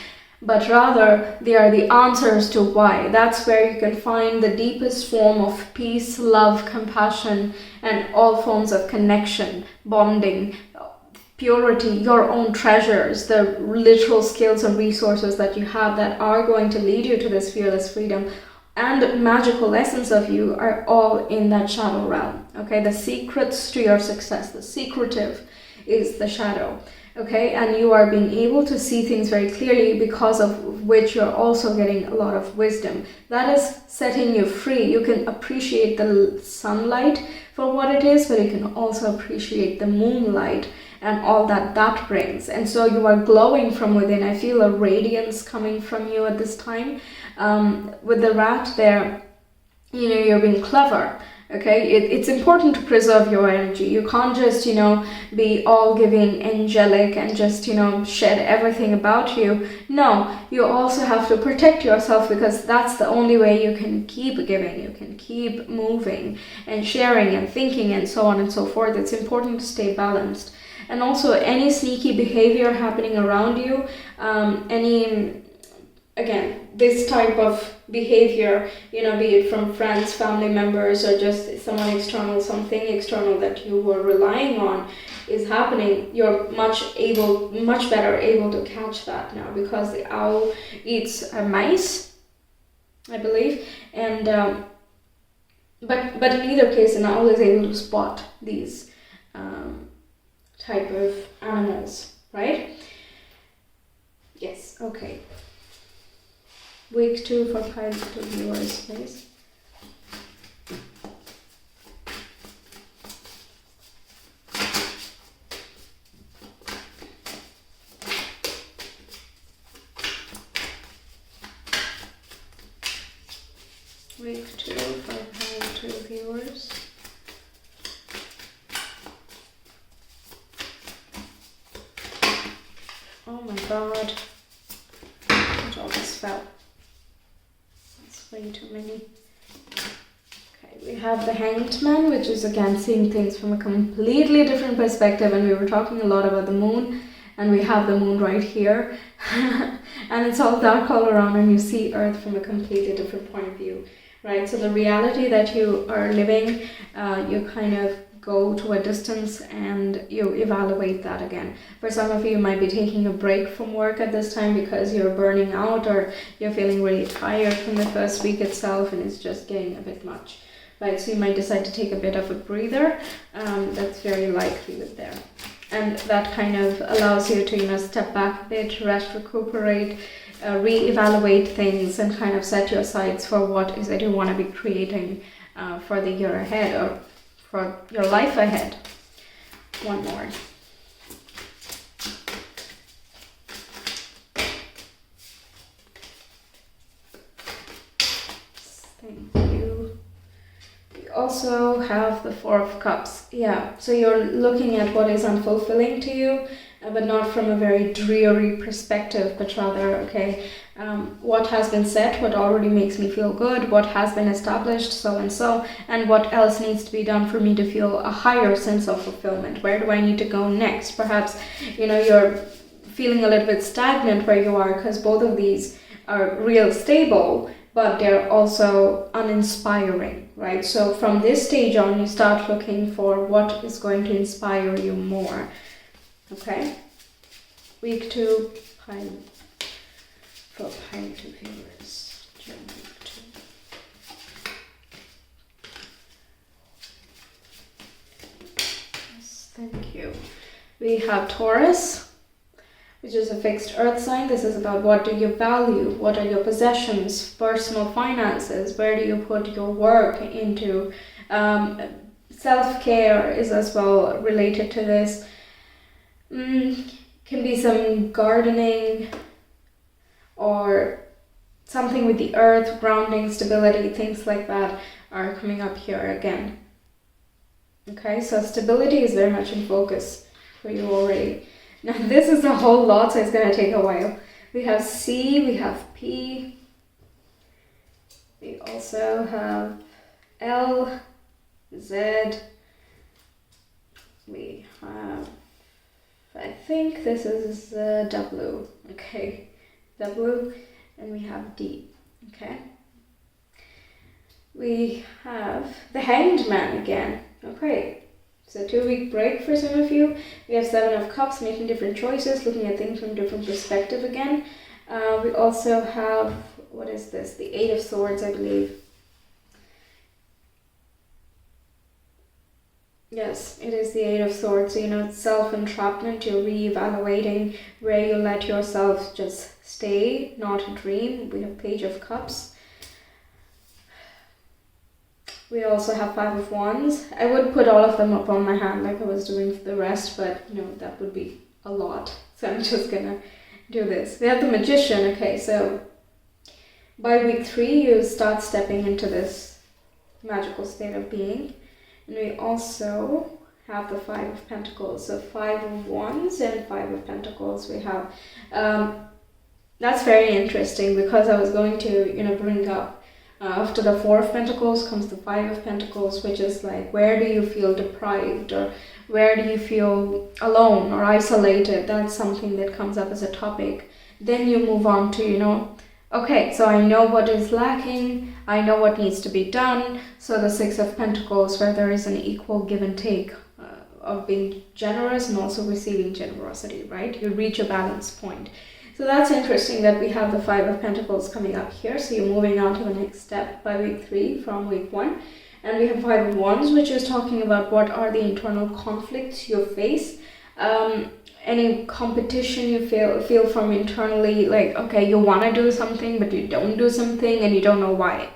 but rather they are the answers to why. That's where you can find the deepest form of peace, love, compassion, and all forms of connection, bonding, purity, your own treasures, the literal skills and resources that you have that are going to lead you to this fearless freedom and magical essence of you are all in that shadow realm. Okay, the secrets to your success, the secretive is the shadow. Okay, and you are being able to see things very clearly, because of which you're also getting a lot of wisdom. That is setting you free. You can appreciate the sunlight for what it is, but you can also appreciate the moonlight and all that that brings. And so you are glowing from within. I feel a radiance coming from you at this time. With the rat there, you're being clever. Okay, it's important to preserve your energy. You can't just, be all giving, angelic, and just, shed everything about you. No, you also have to protect yourself, because that's the only way you can keep giving. You can keep moving and sharing and thinking and so on and so forth. It's important to stay balanced. And also any sneaky behavior happening around you, this type of behavior, be it from friends, family members, or just someone external, something external that you were relying on is happening, you're much better able to catch that now, because the owl eats mice, I believe, and but in either case, an owl is able to spot these type of animals, right? Yes, okay. Week 2 for pile 2 viewers, please. Week 2 for pile 2 viewers. Oh my god. It all just fell. Way too many. Okay, we have the Hanged Man, which is again seeing things from a completely different perspective, and we were talking a lot about the moon, and we have the moon right here and it's all dark all around, and you see Earth from a completely different point of view, right? So the reality that you are living, you kind of go to a distance and you evaluate that again. For some of you, you might be taking a break from work at this time because you're burning out, or you're feeling really tired from the first week itself and it's just getting a bit much, right? So you might decide to take a bit of a breather. That's very likely with there. And that kind of allows you to, step back a bit, rest, recuperate, re-evaluate things, and kind of set your sights for what is it you want to be creating for the year ahead, or for your life ahead. One more. Thank you. We also have the Four of Cups. Yeah, so you're looking at what is unfulfilling to you, but not from a very dreary perspective, but rather, okay, what has been said, what already makes me feel good, what has been established, so and so, and what else needs to be done for me to feel a higher sense of fulfillment. Where do I need to go next? Perhaps, you're feeling a little bit stagnant where you are, because both of these are real stable, but they're also uninspiring, right? So from this stage on, you start looking for what is going to inspire you more. Okay? Week 2, pile for pile 2 viewers. Week 2. Yes, thank you. We have Taurus, which is a fixed earth sign. This is about what do you value, what are your possessions, personal finances, where do you put your work into. Self-care is as well related to this. Can be some gardening or something with the earth, grounding, stability, things like that are coming up here again. Okay, so stability is very much in focus for you already. Now this is a whole lot, so it's going to take a while. We have C, we have P, we also have L, Z, we have, I think this is W, okay, W, and we have D, okay. We have the Hanged Man again, okay. So 2-week break for some of you. We have 7 of Cups, making different choices, looking at things from a different perspective again. We also have, what is this? The 8 of Swords, I believe. Yes, it is the 8 of Swords. So, it's self-entrapment. You're re-evaluating where you let yourself just stay, not dream. We have Page of Cups. We also have 5 of Wands. I would put all of them up on my hand like I was doing for the rest, but that would be a lot. So I'm just gonna do this. We have the Magician. Okay, so by week 3 you start stepping into this magical state of being. And we also have the 5 of Pentacles. So 5 of Wands and 5 of Pentacles we have. That's very interesting because I was going to bring up after the 4 of Pentacles comes the 5 of Pentacles, which is like, where do you feel deprived, or where do you feel alone or isolated? That's something that comes up as a topic. Then you move on to, okay, so I know what is lacking, I know what needs to be done. So the 6 of Pentacles, where there is an equal give and take of being generous and also receiving generosity, right? You reach a balance point. So that's interesting that we have the 5 of Pentacles coming up here. So you're moving on to the next step by week 3 from week 1. And we have 5 of Wands, which is talking about what are the internal conflicts you face. Any competition you feel from internally, like, okay, you want to do something, but you don't do something and you don't know why.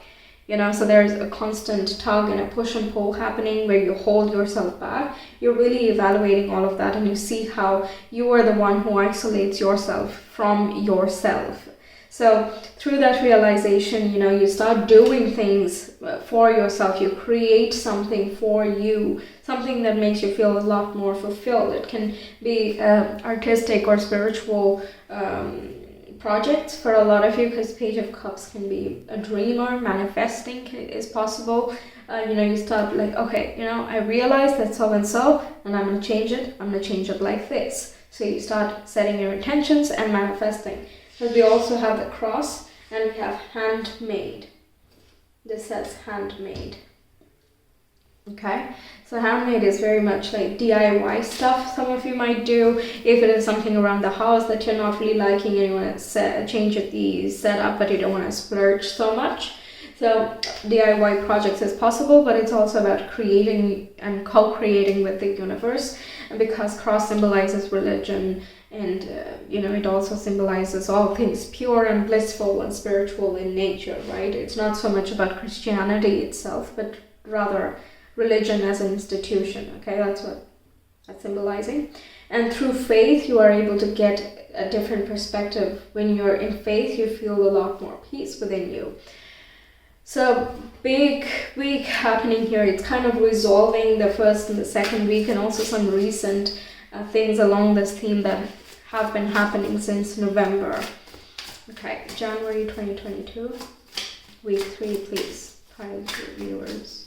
So there's a constant tug and a push and pull happening where you hold yourself back. You're really evaluating all of that, and you see how you are the one who isolates yourself from yourself. So through that realization, you start doing things for yourself. You create something for you, something that makes you feel a lot more fulfilled. It can be artistic or spiritual projects for a lot of you, because Page of Cups can be a dreamer. Manifesting is possible. You start like, okay, I realize that so and so, and I'm going to change it. I'm going to change it like this. So you start setting your intentions and manifesting. But we also have the Cross, and we have Handmade. This says Handmade. Okay, so handmade is very much like DIY stuff some of you might do. If it is something around the house that you're not really liking and you want to change the setup, but you don't want to splurge so much. So DIY projects is possible, but it's also about creating and co-creating with the universe. And because cross symbolizes religion, and it also symbolizes all things pure and blissful and spiritual in nature, right? It's not so much about Christianity itself, but rather religion as an institution. Okay, that's what that's symbolizing. And through faith you are able to get a different perspective. When you're in faith, you feel a lot more peace within you. So big week happening here. It's kind of resolving the first and the second week, and also some recent things along this theme that have been happening since November. Okay, January 2022, week 3, please, pile viewers.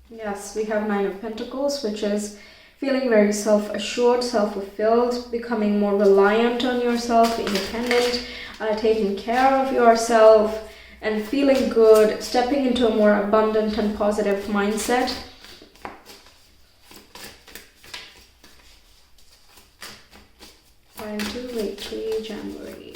Yes, we have 9 of Pentacles, which is feeling very self-assured, self-fulfilled, becoming more reliant on yourself, independent, taking care of yourself, and feeling good, stepping into a more abundant and positive mindset. Pile 2, week 3, January.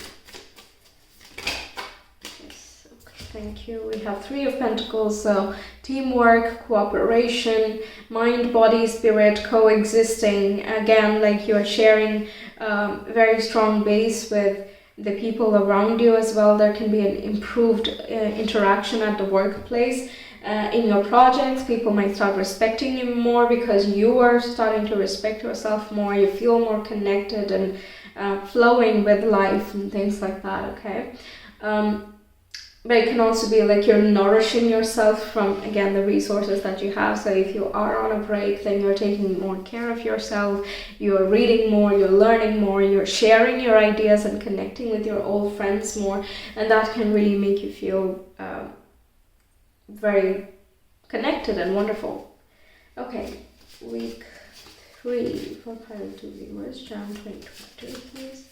Yes, okay, thank you. We have 3 of Pentacles, so teamwork, cooperation, mind, body, spirit coexisting. Again, like you're sharing very strong base with the people around you as well. There can be an improved interaction at the workplace. In your projects, people might start respecting you more because you are starting to respect yourself more. You feel more connected and flowing with life and things like that, okay? But it can also be like you're nourishing yourself from, again, the resources that you have. So if you are on a break, then you're taking more care of yourself, you're reading more, you're learning more, you're sharing your ideas and connecting with your old friends more. And that can really make you feel very connected and wonderful. Okay, week 3 for pile 2 viewers, Jan 2022, please.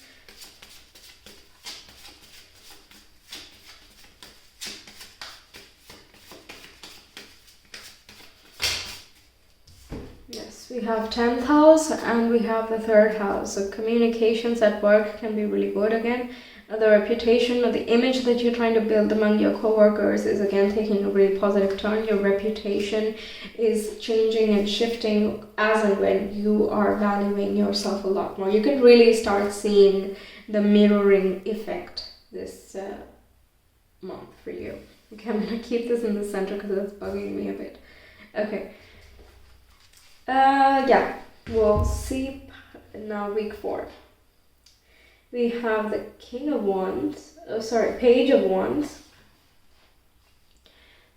Yes, we have 10th house and we have the 3rd house. So communications at work can be really good again. The reputation or the image that you're trying to build among your coworkers is again taking a really positive turn. Your reputation is changing and shifting as and when you are valuing yourself a lot more. You can really start seeing the mirroring effect this month for you. Okay, I'm going to keep this in the center because it's bugging me a bit. Okay. Yeah, we'll see now week 4. We have the King of Wands, Page of Wands,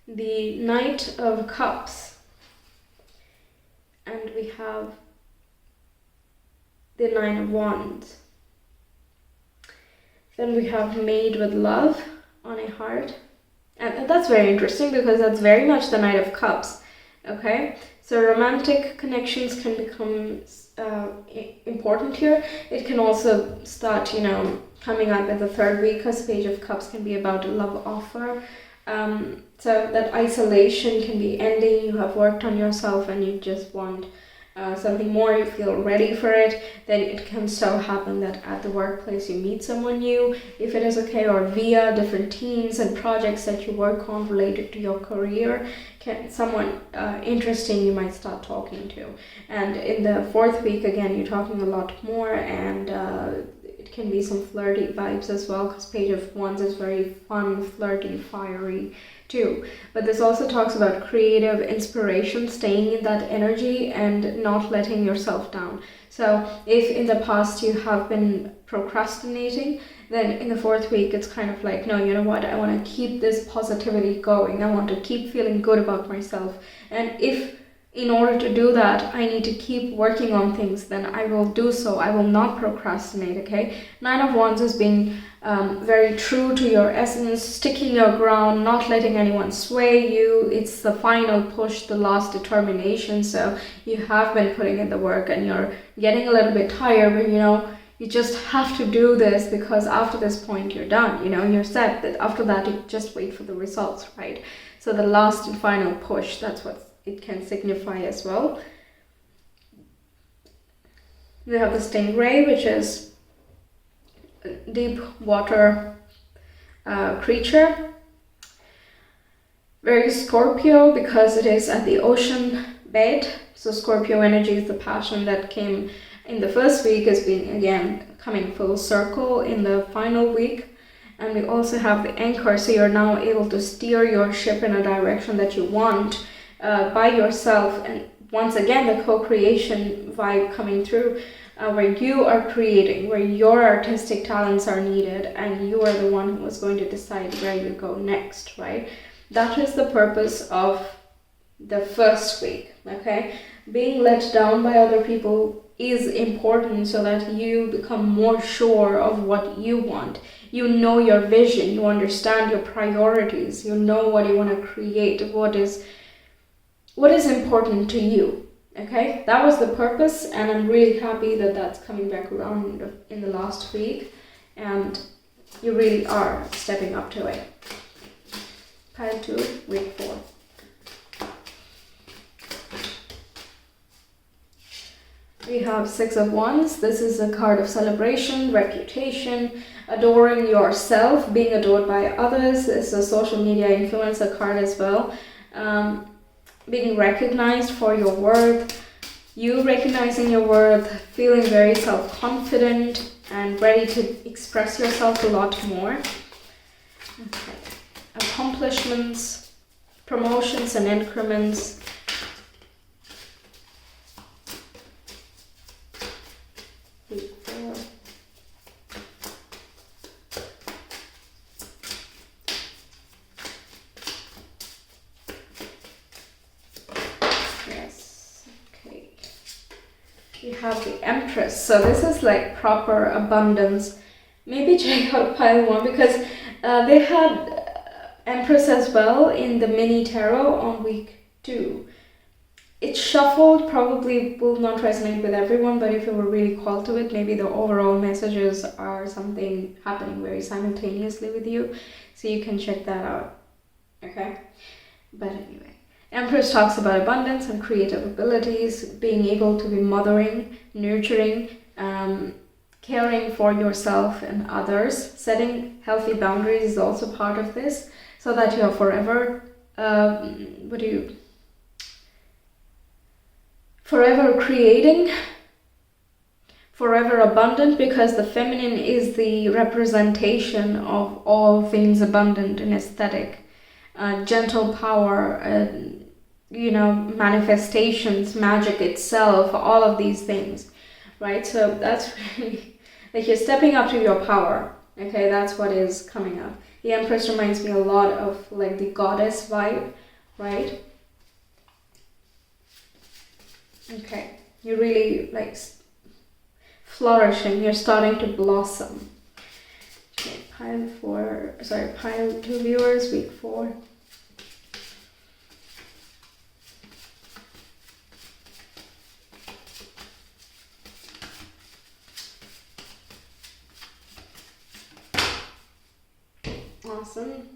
the Knight of Cups, and we have the 9 of Wands. Then we have Made with Love on a heart, and that's very interesting because that's very much the Knight of Cups, okay? So romantic connections can become important here. It can also start, coming up in the 3rd week, because Page of Cups can be about a love offer. So that isolation can be ending. You have worked on yourself and you just want something more, you feel ready for it. Then it can so happen that at the workplace you meet someone new, if it is okay, or via different teams and projects that you work on related to your career, someone interesting you might start talking to. And in the 4th week, again, you're talking a lot more, and it can be some flirty vibes as well, because Page of Wands is very fun, flirty, fiery too. But this also talks about creative inspiration, staying in that energy and not letting yourself down. So if in the past you have been procrastinating, then in the 4th week it's kind of like, no, you know what, I want to keep this positivity going. I want to keep feeling good about myself. And if in order to do that I need to keep working on things, then I will do so. I will not procrastinate, okay? 9 of Wands is being very true to your essence, sticking your ground, not letting anyone sway you. It's the final push, the last determination. So you have been putting in the work and you're getting a little bit tired, but you just have to do this, because after this point you're done, you're set. That after that you just wait for the results, right? So the last and final push, that's what it can signify as well. We have the Stingray, which is a deep water creature. Very Scorpio, because it is at the ocean bed. So Scorpio energy is the passion that came in the 1st week, is being again coming full circle in the final week. And we also have the Anchor, so you're now able to steer your ship in a direction that you want by yourself. And once again, the co-creation vibe coming through. where you are creating, where your artistic talents are needed, and you are the one who is going to decide where you go next, right? That is the purpose of the first week, okay? Being let down by other people is important so that you become more sure of what you want. You know your vision, you understand your priorities, you know what you want to create, what is important to you. Okay, that was the purpose, and I'm really happy that that's coming back around in the last week, and you really are stepping up to it. Pile 2, week 4. We have 6 of Wands. This is a card of celebration, reputation, adoring yourself, being adored by others. It's a social media influencer card as well. Being recognized for your worth, you recognizing your worth, feeling very self-confident and ready to express yourself a lot more. Okay. Accomplishments, promotions and increments. Week 4. We have the Empress, so this is like proper abundance. Maybe check out pile 1 because they had Empress as well in the mini tarot on week 2. It's shuffled, probably will not resonate with everyone, but if you were really called to it, maybe the overall messages are something happening very simultaneously with you, so you can check that out, okay? But anyway. Empress talks about abundance and creative abilities, being able to be mothering, nurturing, caring for yourself and others. Setting healthy boundaries is also part of this, so that you are forever, forever creating, forever abundant, because the feminine is the representation of all things abundant and aesthetic. Gentle power, manifestations, magic itself, all of these things, right? So that's really, like, you're stepping up to your power, okay? That's what is coming up. The Empress reminds me a lot of like the goddess vibe, right? Okay, you're really like flourishing, you're starting to blossom. Okay, pile 2 viewers, week 4. Awesome.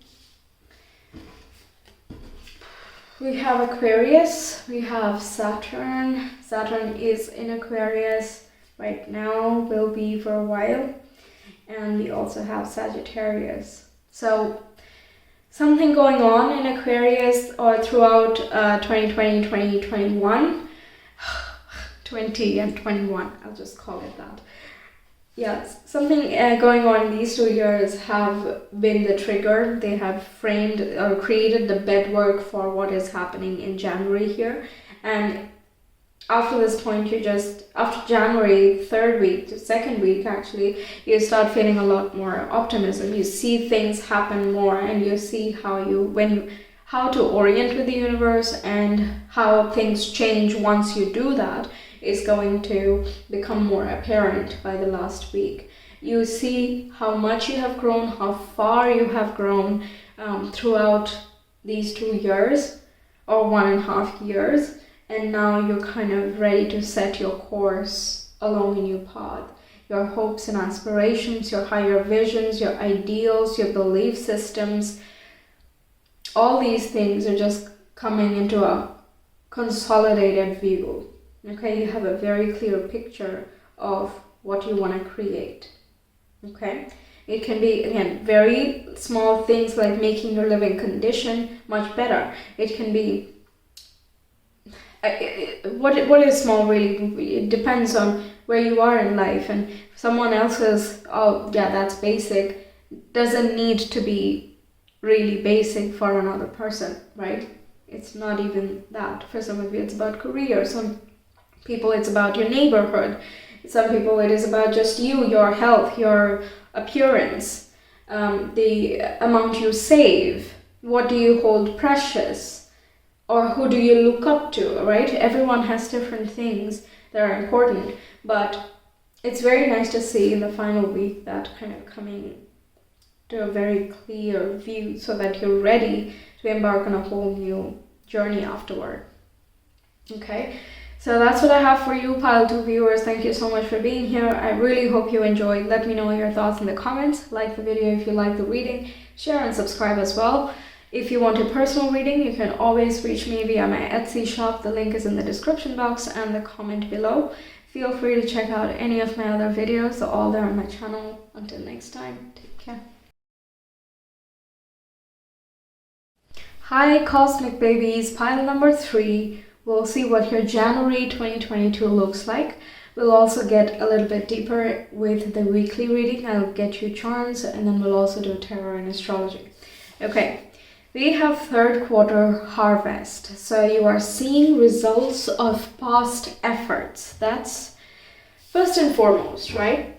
We have Aquarius, we have Saturn. Saturn is in Aquarius right now, will be for a while. And we also have Sagittarius. So something going on in Aquarius or throughout 2020, 2021. 20 and 21, I'll just call it that. Yes, something going on in these 2 years have been the trigger. They have framed or created the bedwork for what is happening in January here. And after this point, after January, 3rd week to 2nd week actually, you start feeling a lot more optimism. You see things happen more, and you see how to orient with the universe, and how things change once you do that is going to become more apparent by the last week. You see how much you have grown, how far you have grown throughout these 2 years or 1.5 years, and now you're kind of ready to set your course along a new path. Your hopes and aspirations, your higher visions, your ideals, your belief systems, all these things are just coming into a consolidated view. Okay, you have a very clear picture of what you want to create. Okay, it can be, again, very small things like making your living condition much better. It can be what is small, really. It depends on where you are in life, and someone else's, oh yeah, that's basic, doesn't need to be really basic for another person, right? It's not even that. For some of you, it's about career. Some people, it's about your neighborhood. Some people, it is about just you, your health, your appearance, the amount you save, what do you hold precious, or who do you look up to, right? Everyone has different things that are important, but it's very nice to see in the final week that kind of coming to a very clear view so that you're ready to embark on a whole new journey afterward. Okay, so that's what I have for you, Pile 2 viewers. Thank you so much for being here. I really hope you enjoyed. Let me know your thoughts in the comments. Like the video if you like the reading. Share and subscribe as well. If you want a personal reading, you can always reach me via my Etsy shop. The link is in the description box and the comment below. Feel free to check out any of my other videos. They're all there on my channel. Until next time, take care. Hi, Cosmic Babies, pile number 3. We'll see what your January 2022 looks like. We'll also get a little bit deeper with the weekly reading. I'll get you charms, and then we'll also do tarot and astrology. Okay, we have third quarter harvest. So you are seeing results of past efforts. That's first and foremost, right?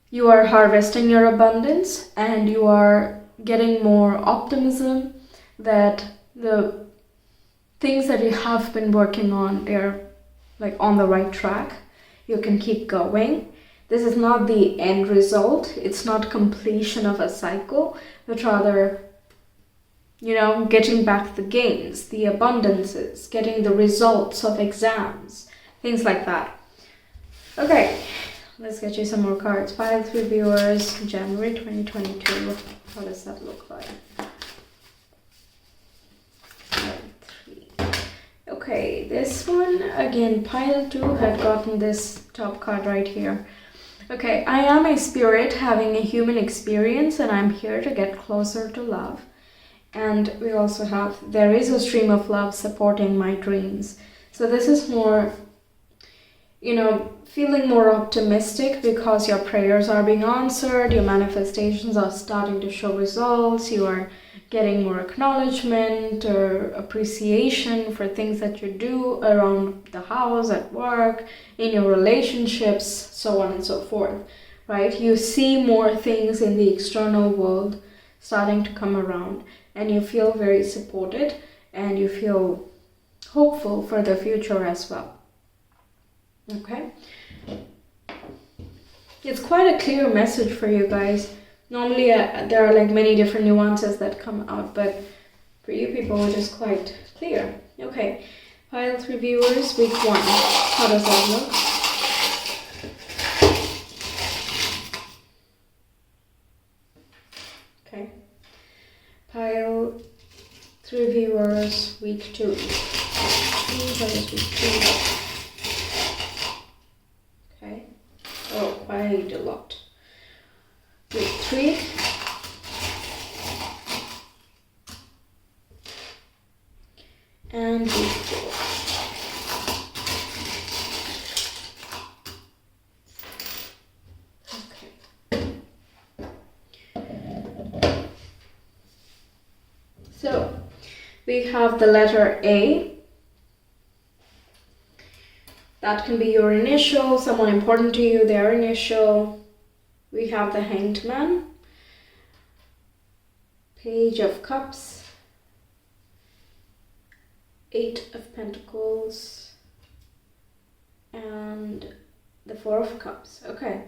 You are harvesting your abundance, and you are getting more optimism that the things that you have been working on, they're like on the right track. You can keep going. This is not the end result. It's not completion of a cycle, but rather, getting back the gains, the abundances, getting the results of exams, things like that. Okay, let's get you some more cards. Pile 3 viewers, January 2022. How does that look like? Okay, this one, again, pile 2 had gotten this top card right here. Okay, I am a spirit having a human experience, and I'm here to get closer to love. And we also have, there is a stream of love supporting my dreams. So this is more, feeling more optimistic because your prayers are being answered, your manifestations are starting to show results, you are getting more acknowledgement or appreciation for things that you do around the house, at work, in your relationships, so on and so forth, right? You see more things in the external world starting to come around, and you feel very supported, and you feel hopeful for the future as well. Okay? It's quite a clear message for you guys. Normally there are like many different nuances that come out, but for you people it is quite clear. Okay, pile 3 viewers, week 1. How does that look? Okay, pile 3 viewers, week 2. What is week 2? Okay. Oh, quite a lot. Week 3. And week 4. Okay. So, we have the letter A. That can be your initial, someone important to you, their initial. We have the Hanged Man, Page of Cups, 8 of Pentacles, and the 4 of Cups. Okay.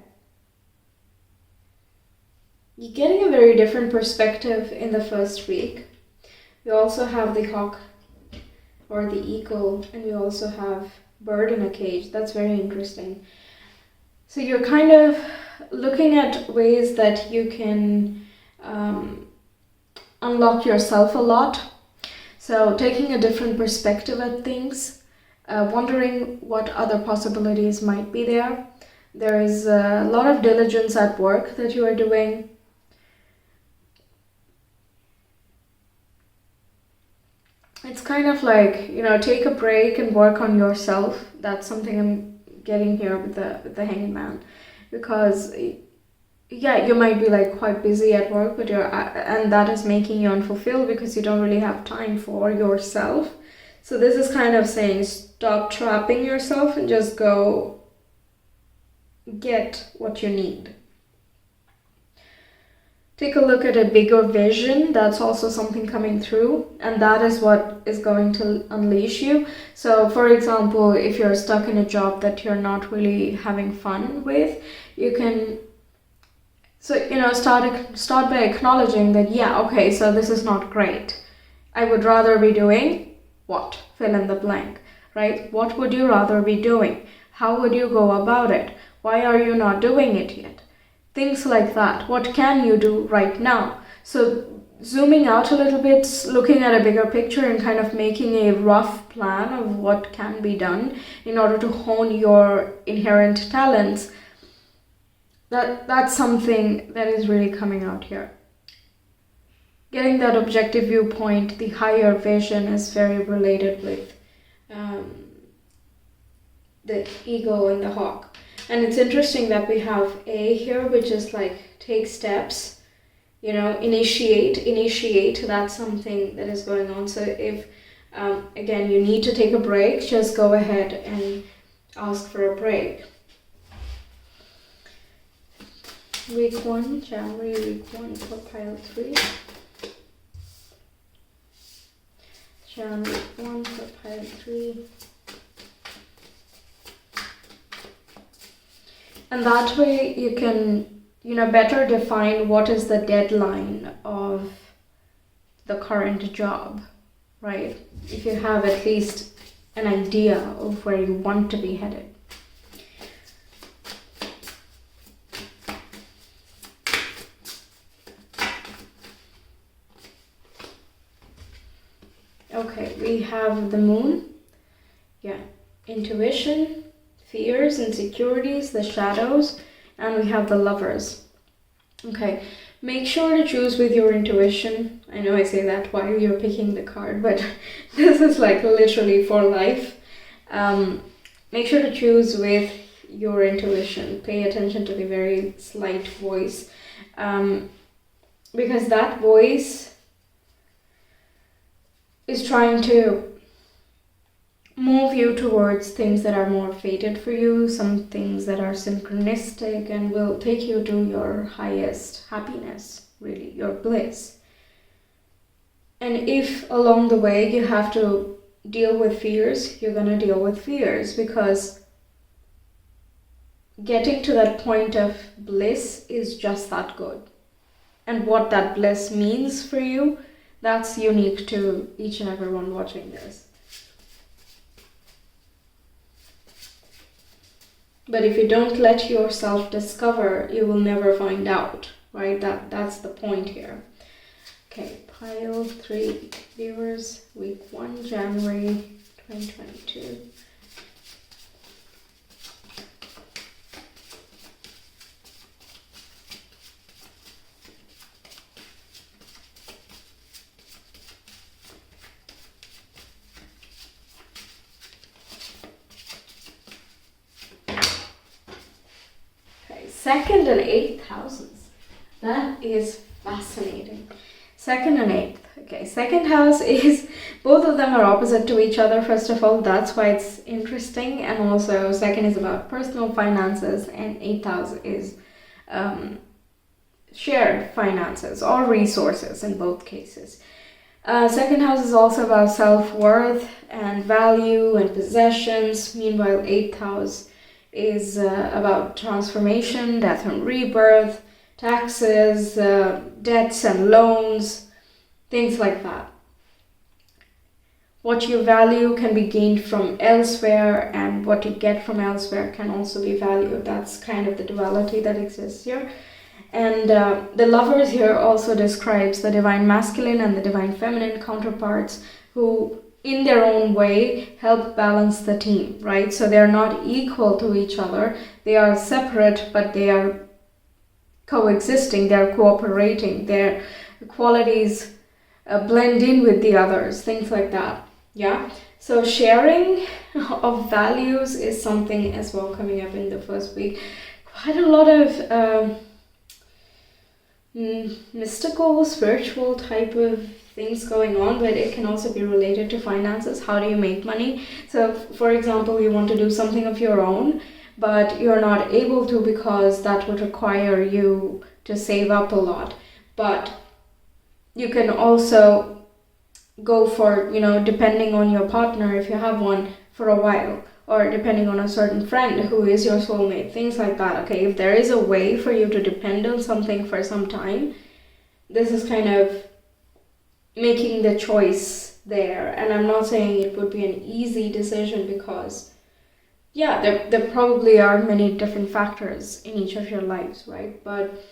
You're getting a very different perspective in the first week. We also have the hawk or the eagle, and we also have bird in a cage. That's very interesting. So you're kind of looking at ways that you can unlock yourself a lot. So taking a different perspective at things, wondering what other possibilities might be there. There is a lot of diligence at work that you are doing. It's kind of like, take a break and work on yourself. That's something I'm getting here with the Hanged Man. Because, yeah, you might be like quite busy at work, but and that is making you unfulfilled because you don't really have time for yourself. So this is kind of saying stop trapping yourself and just go get what you need. Take a look at a bigger vision. That's also something coming through, and that is what is going to unleash you. So for example, if you're stuck in a job that you're not really having fun with, you can start by acknowledging that, yeah, okay, so this is not great. I would rather be doing what? Fill in the blank, right? What would you rather be doing? How would you go about it? Why are you not doing it yet? Things like that. What can you do right now? So zooming out a little bit, looking at a bigger picture and kind of making a rough plan of what can be done in order to hone your inherent talents. That's something that is really coming out here. Getting that objective viewpoint, the higher vision, is very related with the ego and the hawk. And it's interesting that we have A here, which is like take steps, initiate. That's something that is going on. So if, again, you need to take a break, just go ahead and ask for a break. Week 1, January, week 1 for pile 3. January 1 for pile 3. And that way you can, better define what is the deadline of the current job, right? If you have at least an idea of where you want to be headed. Okay, we have the moon. Yeah, intuition, fears, insecurities, the shadows, and we have the lovers. Okay, make sure to choose with your intuition. I know I say that while you're picking the card, but this is like literally for life. Make sure to choose with your intuition. Pay attention to the very slight voice, because that voice is trying to move you towards things that are more fated for you, some things that are synchronistic and will take you to your highest happiness, really, your bliss. And if along the way you have to deal with fears, you're going to deal with fears, because getting to that point of bliss is just that good. And what that bliss means for you, that's unique to each and everyone watching this. But if you don't let yourself discover, you will never find out, right? That's the point here. Okay, pile 3, viewers, week 1, January 2022. Second and 8th houses. That is fascinating. Second and 8th. Okay, second house is, both of them are opposite to each other, first of all. That's why it's interesting. And also, second is about personal finances, and 8th house is shared finances or resources in both cases. Second house is also about self-worth and value and possessions. Meanwhile, 8th house is about transformation, death and rebirth, taxes, debts and loans, things like that. What you value can be gained from elsewhere, and what you get from elsewhere can also be valued. That's kind of the duality that exists here. And the lovers here also describes the divine masculine and the divine feminine counterparts who in their own way help balance the team, right? So they're not equal to each other. They are separate, but they are coexisting, they're cooperating, their qualities blend in with the others, things like that. Yeah, so sharing of values is something as well coming up in the first week. Quite a lot of mystical, spiritual type of things going on, but it can also be related to finances. How do you make money? So for example, you want to do something of your own, but you're not able to because that would require you to save up a lot. But you can also go for, depending on your partner, if you have one, for a while, or depending on a certain friend who is your soulmate, things like that. Okay, if there is a way for you to depend on something for some time, this is kind of making the choice there. And I'm not saying it would be an easy decision because, yeah, there probably are many different factors in each of your lives, right? But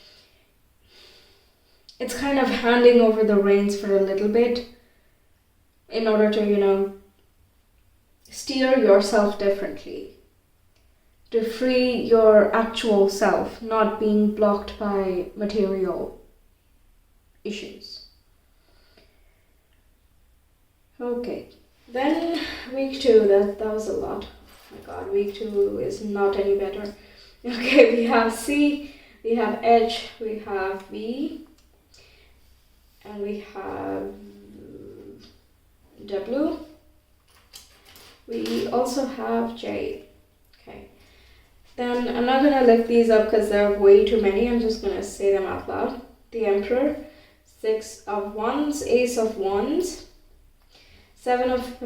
it's kind of handing over the reins for a little bit in order to, steer yourself differently, to free your actual self, not being blocked by material issues. Okay, then week 2, that was a lot. Oh my god, week 2 is not any better. Okay, we have C, we have H, we have V, and we have W. We also have J. Okay. Then I'm not gonna lift these up because there are way too many. I'm just gonna say them out loud. The Emperor, 6 of Wands, Ace of Wands, 7 of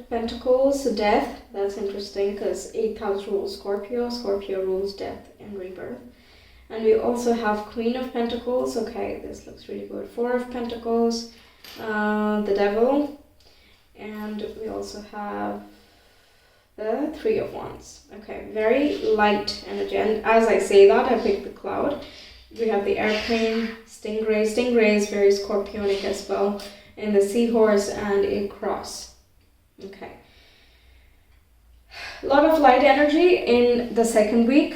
Pentacles, Death. That's interesting because 8th house rules Scorpio. Scorpio rules death and rebirth. And we also have Queen of Pentacles. Okay, this looks really good. 4 of Pentacles, the Devil. And we also have the 3 of Wands. Okay, very light energy. And as I say that, I pick the Cloud. We have the Airplane, Stingray. Stingray is very scorpionic as well. And the Seahorse and a Cross. Okay. A lot of light energy in the second week.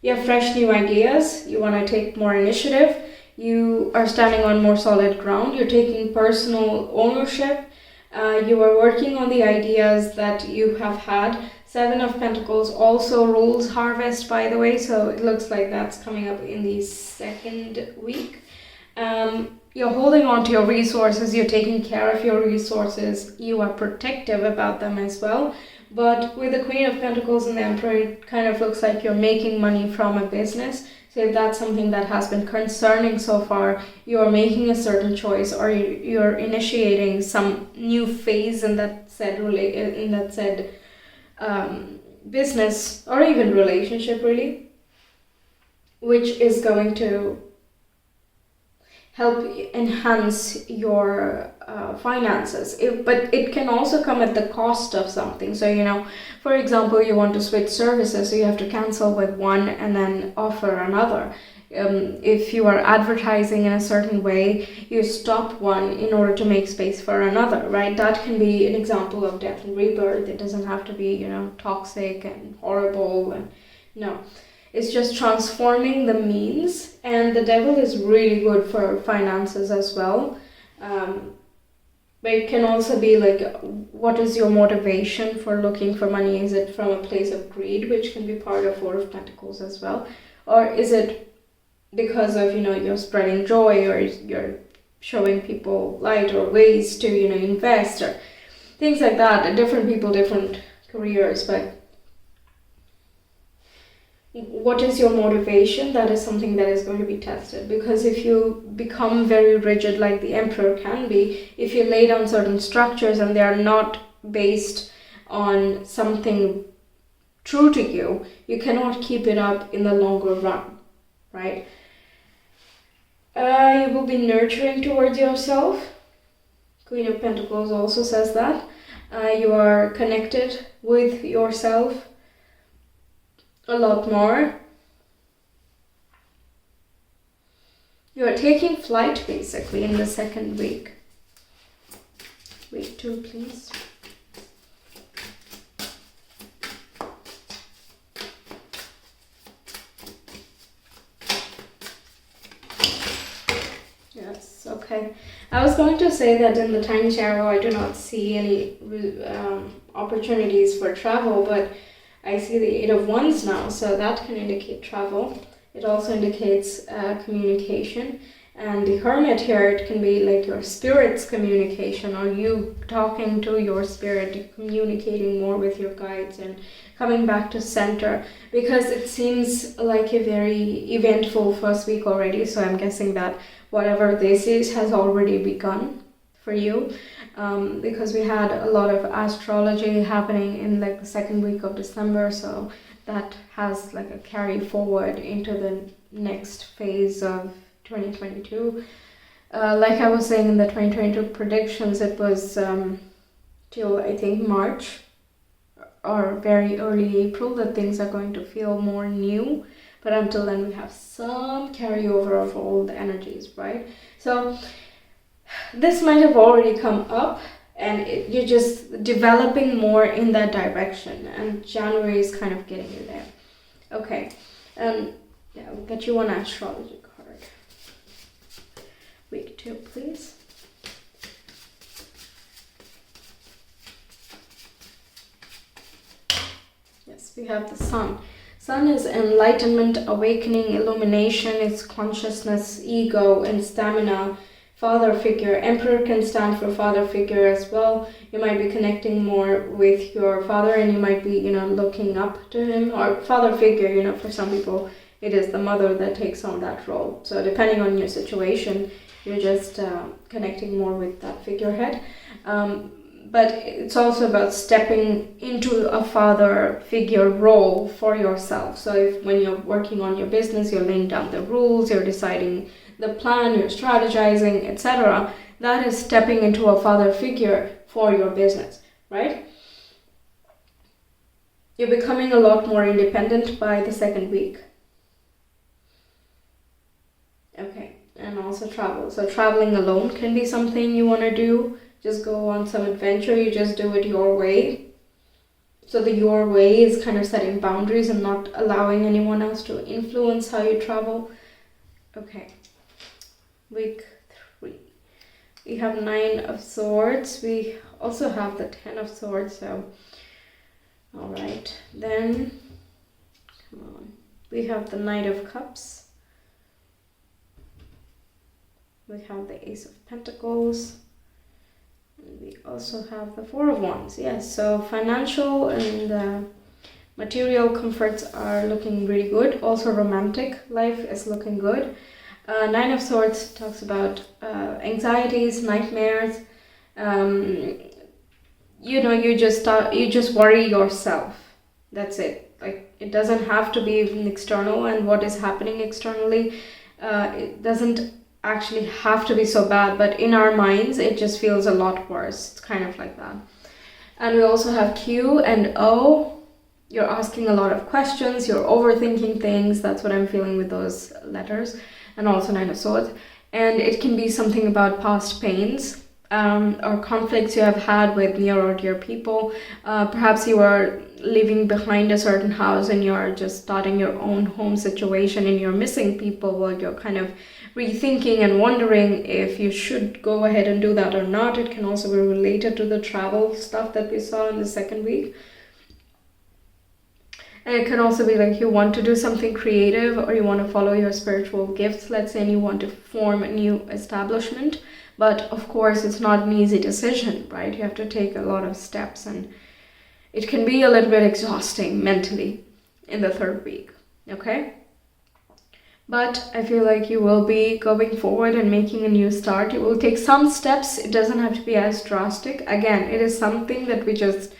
You have fresh new ideas. You want to take more initiative. You are standing on more solid ground. You're taking personal ownership. You are working on the ideas that you have had. 7 of Pentacles also rules harvest, by the way, so it looks like that's coming up in the second week. You're holding on to your resources, you're taking care of your resources, you are protective about them as well. But with the Queen of Pentacles and the Emperor, it kind of looks like you're making money from a business. So if that's something that has been concerning so far, you're making a certain choice, or you're initiating some new phase in that said business or even relationship, really, which is going to help enhance your finances. But it can also come at the cost of something. So, for example, you want to switch services, so you have to cancel with one and then offer another. If you are advertising in a certain way, you stop one in order to make space for another, right? That can be an example of death and rebirth. It doesn't have to be, toxic and horrible. And no. It's just transforming the means, and the Devil is really good for finances as well. But it can also be like, what is your motivation for looking for money? Is it from a place of greed, which can be part of 4 of Pentacles as well? Or is it because of, you're spreading joy, or you're showing people light, or ways to, invest, or things like that? Different people, different careers, but what is your motivation? That is something that is going to be tested, because if you become very rigid like the Emperor can be, if you lay down certain structures and they are not based on something true to you, you cannot keep it up in the longer run, right? You will be nurturing towards yourself. Queen of Pentacles also says that. You are connected with yourself a lot more. You are taking flight basically in the second week. Week 2, please. Yes, okay. I was going to say that in the Tiny Tarot I do not see any opportunities for travel, but I see the 8 of Wands now, so that can indicate travel. It also indicates communication. And the Hermit here, it can be like your spirit's communication, or you talking to your spirit, communicating more with your guides and coming back to center, because it seems like a very eventful first week already. So I'm guessing that whatever this is has already begun for you, because we had a lot of astrology happening in like the second week of December. So that has like a carry forward into the next phase of 2022. Like I was saying in the 2022 predictions, it was till I think March or very early April that things are going to feel more new. But until then, we have some carryover of old energies, right? So this might have already come up, and you're just developing more in that direction. And January is kind of getting you there. Okay, yeah, we'll get you one astrology card. Week 2, please. Yes, we have the Sun. Sun is enlightenment, awakening, illumination. It's consciousness, ego, and stamina. Father figure. Emperor can stand for father figure as well. You might be connecting more with your father, and you might be, looking up to him. Or father figure, for some people, it is the mother that takes on that role. So depending on your situation, you're just connecting more with that figurehead. But it's also about stepping into a father figure role for yourself. So if when you're working on your business, you're laying down the rules, you're deciding the plan, you're strategizing, etc. That is stepping into a father figure for your business, right? You're becoming a lot more independent by the second week. Okay, and also travel. So traveling alone can be something you want to do. Just go on some adventure, you just do it your way. So the your way is kind of setting boundaries and not allowing anyone else to influence how you travel. Okay, week 3. We have 9 of Swords. We also have the 10 of Swords, so alright. Then, come on. We have the Knight of Cups. We have the Ace of Pentacles. We also have the 4 of Wands. Yes, so financial and material comforts are looking really good. Also romantic life is looking good. 9 of Swords talks about anxieties, nightmares. You just worry yourself. That's it. Like, it doesn't have to be even external, and what is happening externally, it doesn't actually have to be so bad, but in our minds it just feels a lot worse. It's kind of like that. And we also have Q and O. You're asking a lot of questions, you're overthinking things. That's what I'm feeling with those letters. And also 9 of Swords. And it can be something about past pains or conflicts you have had with near or dear people. Perhaps you are leaving behind a certain house and you're just starting your own home situation and you're missing people, while you're kind of rethinking and wondering if you should go ahead and do that or not. It can also be related to the travel stuff that we saw in the second week. And it can also be like you want to do something creative, or you want to follow your spiritual gifts, let's say, and you want to form a new establishment. But of course, it's not an easy decision, right? You have to take a lot of steps, and it can be a little bit exhausting mentally in the third week, okay? But I feel like you will be going forward and making a new start. You will take some steps. It doesn't have to be as drastic. Again, it is something that we just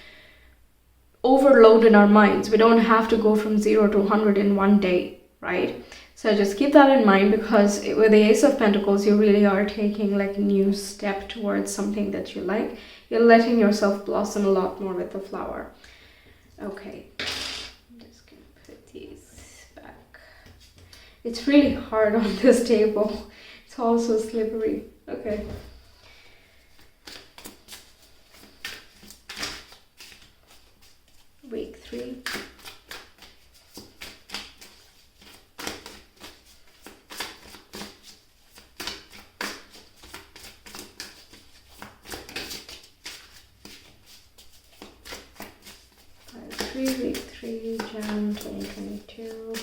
overload in our minds. We don't have to go from 0 to 100 in one day, right? So just keep that in mind, because with the Ace of Pentacles, you really are taking like a new step towards something that you like. You're letting yourself blossom a lot more with the flower. Okay, I'm just gonna put these back. It's really hard on this table. It's also slippery. Okay. Week 3. Week 3, Jan 2022.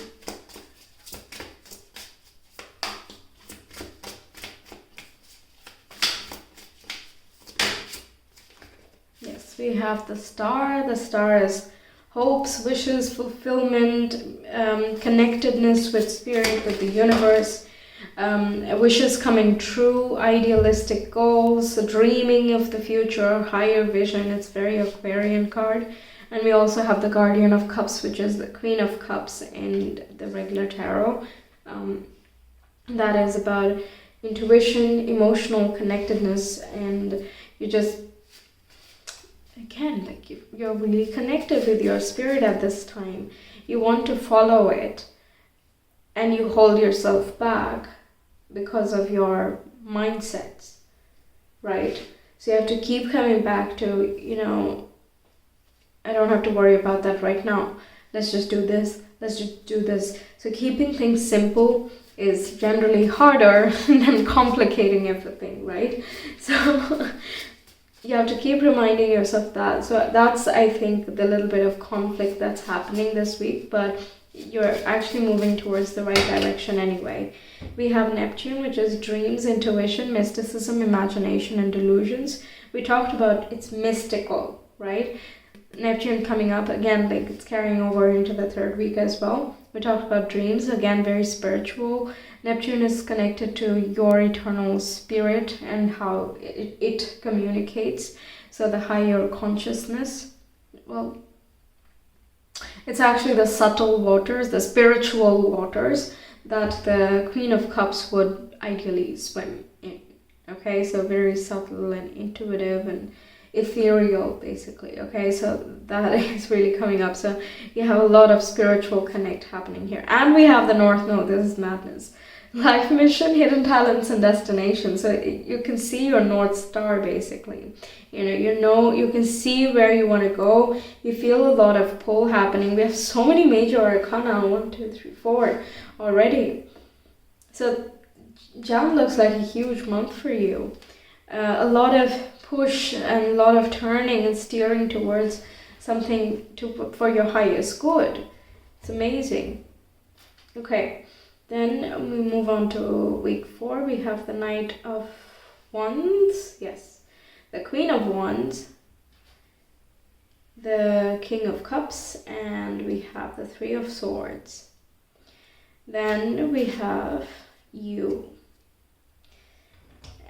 we have the Star. The Star is hopes, wishes, fulfillment, connectedness with spirit, with the universe, wishes coming true, idealistic goals, dreaming of the future, higher vision. It's very Aquarian card. And we also have the Guardian of Cups, which is the Queen of Cups in the regular tarot. That is about intuition, emotional connectedness, and you just, again, like you're really connected with your spirit at this time. You want to follow it, and you hold yourself back because of your mindsets, right? So you have to keep coming back to, I don't have to worry about that right now. Let's just do this. Let's just do this. So keeping things simple is generally harder than complicating everything, right? So you have to keep reminding yourself that. So that's, I think, the little bit of conflict that's happening this week, but you're actually moving towards the right direction anyway. We have Neptune, which is dreams, intuition, mysticism, imagination, and delusions. We talked about it's mystical, right? Neptune coming up again, like it's carrying over into the third week as well. We talked about dreams, again, very spiritual. Neptune is connected to your eternal spirit and how it communicates. So the higher consciousness, well, it's actually the subtle waters, the spiritual waters that the Queen of Cups would ideally swim in. Okay, so very subtle and intuitive and ethereal, basically. Okay, so that is really coming up. So you have a lot of spiritual connect happening here. And we have the North Node. This is madness. Life mission, hidden talents, and destination. So you can see your North Star, basically. You can see where you want to go. You feel a lot of pull happening. We have so many major arcana, 1, 2, 3, 4 already. So Jan looks like a huge month for you. A lot of push and a lot of turning and steering towards something for your highest good. It's amazing. Okay, then we move on to week 4. We have the Knight of Wands, yes, the Queen of Wands, the King of Cups, and we have the Three of Swords. Then we have you.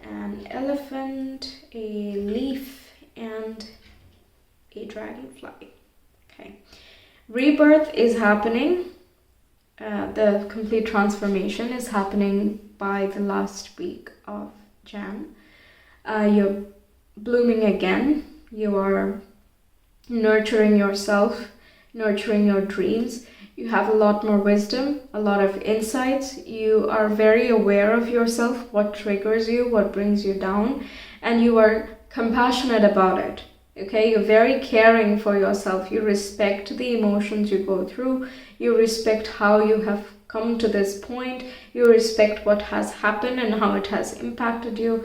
An elephant, a leaf, and a dragonfly. Okay. Rebirth is happening. The complete transformation is happening by the last week of Jan. You're blooming again. You are nurturing yourself, nurturing your dreams. You have a lot more wisdom, a lot of insights. You are very aware of yourself, what triggers you, what brings you down, and you are compassionate about it. Okay, you're very caring for yourself. You respect the emotions you go through. You respect how you have come to this point. You respect what has happened and how it has impacted you.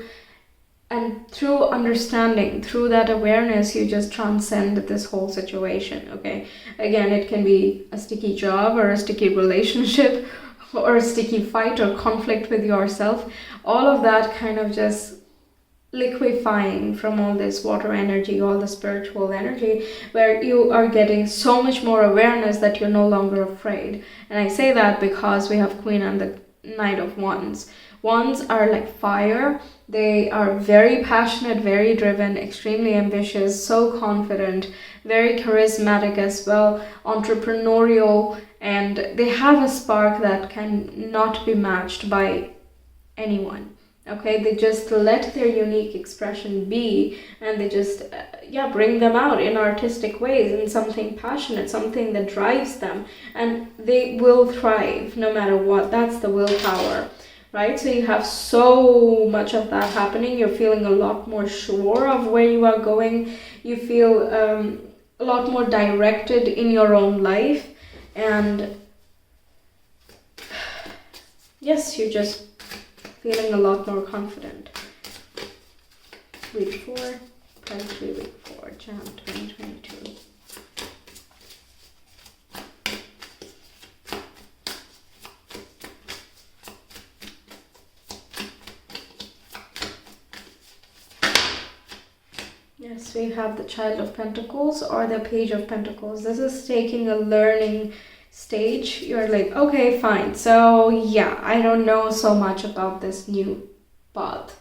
And through understanding, through that awareness, you just transcend this whole situation, okay? Again, it can be a sticky job or a sticky relationship or a sticky fight or conflict with yourself. All of that kind of just liquefying from all this water energy, all the spiritual energy, where you are getting so much more awareness that you're no longer afraid. And I say that because we have Queen and the Knight of Wands. Wands are like fire. They are very passionate, very driven, extremely ambitious, so confident, very charismatic as well, entrepreneurial, and they have a spark that can not be matched by anyone. Okay, they just let their unique expression be, and they just bring them out in artistic ways, in something passionate, something that drives them, and they will thrive no matter what. That's the willpower, right? So you have so much of that happening. You're feeling a lot more sure of where you are going. You feel a lot more directed in your own life, and yes, you just feeling a lot more confident. Week 4, planetary week 4, Jan 2022. Yes, we have the Child of Pentacles or the Page of Pentacles. This is taking a learning stage. You're like, okay, fine. So yeah, I don't know so much about this new path.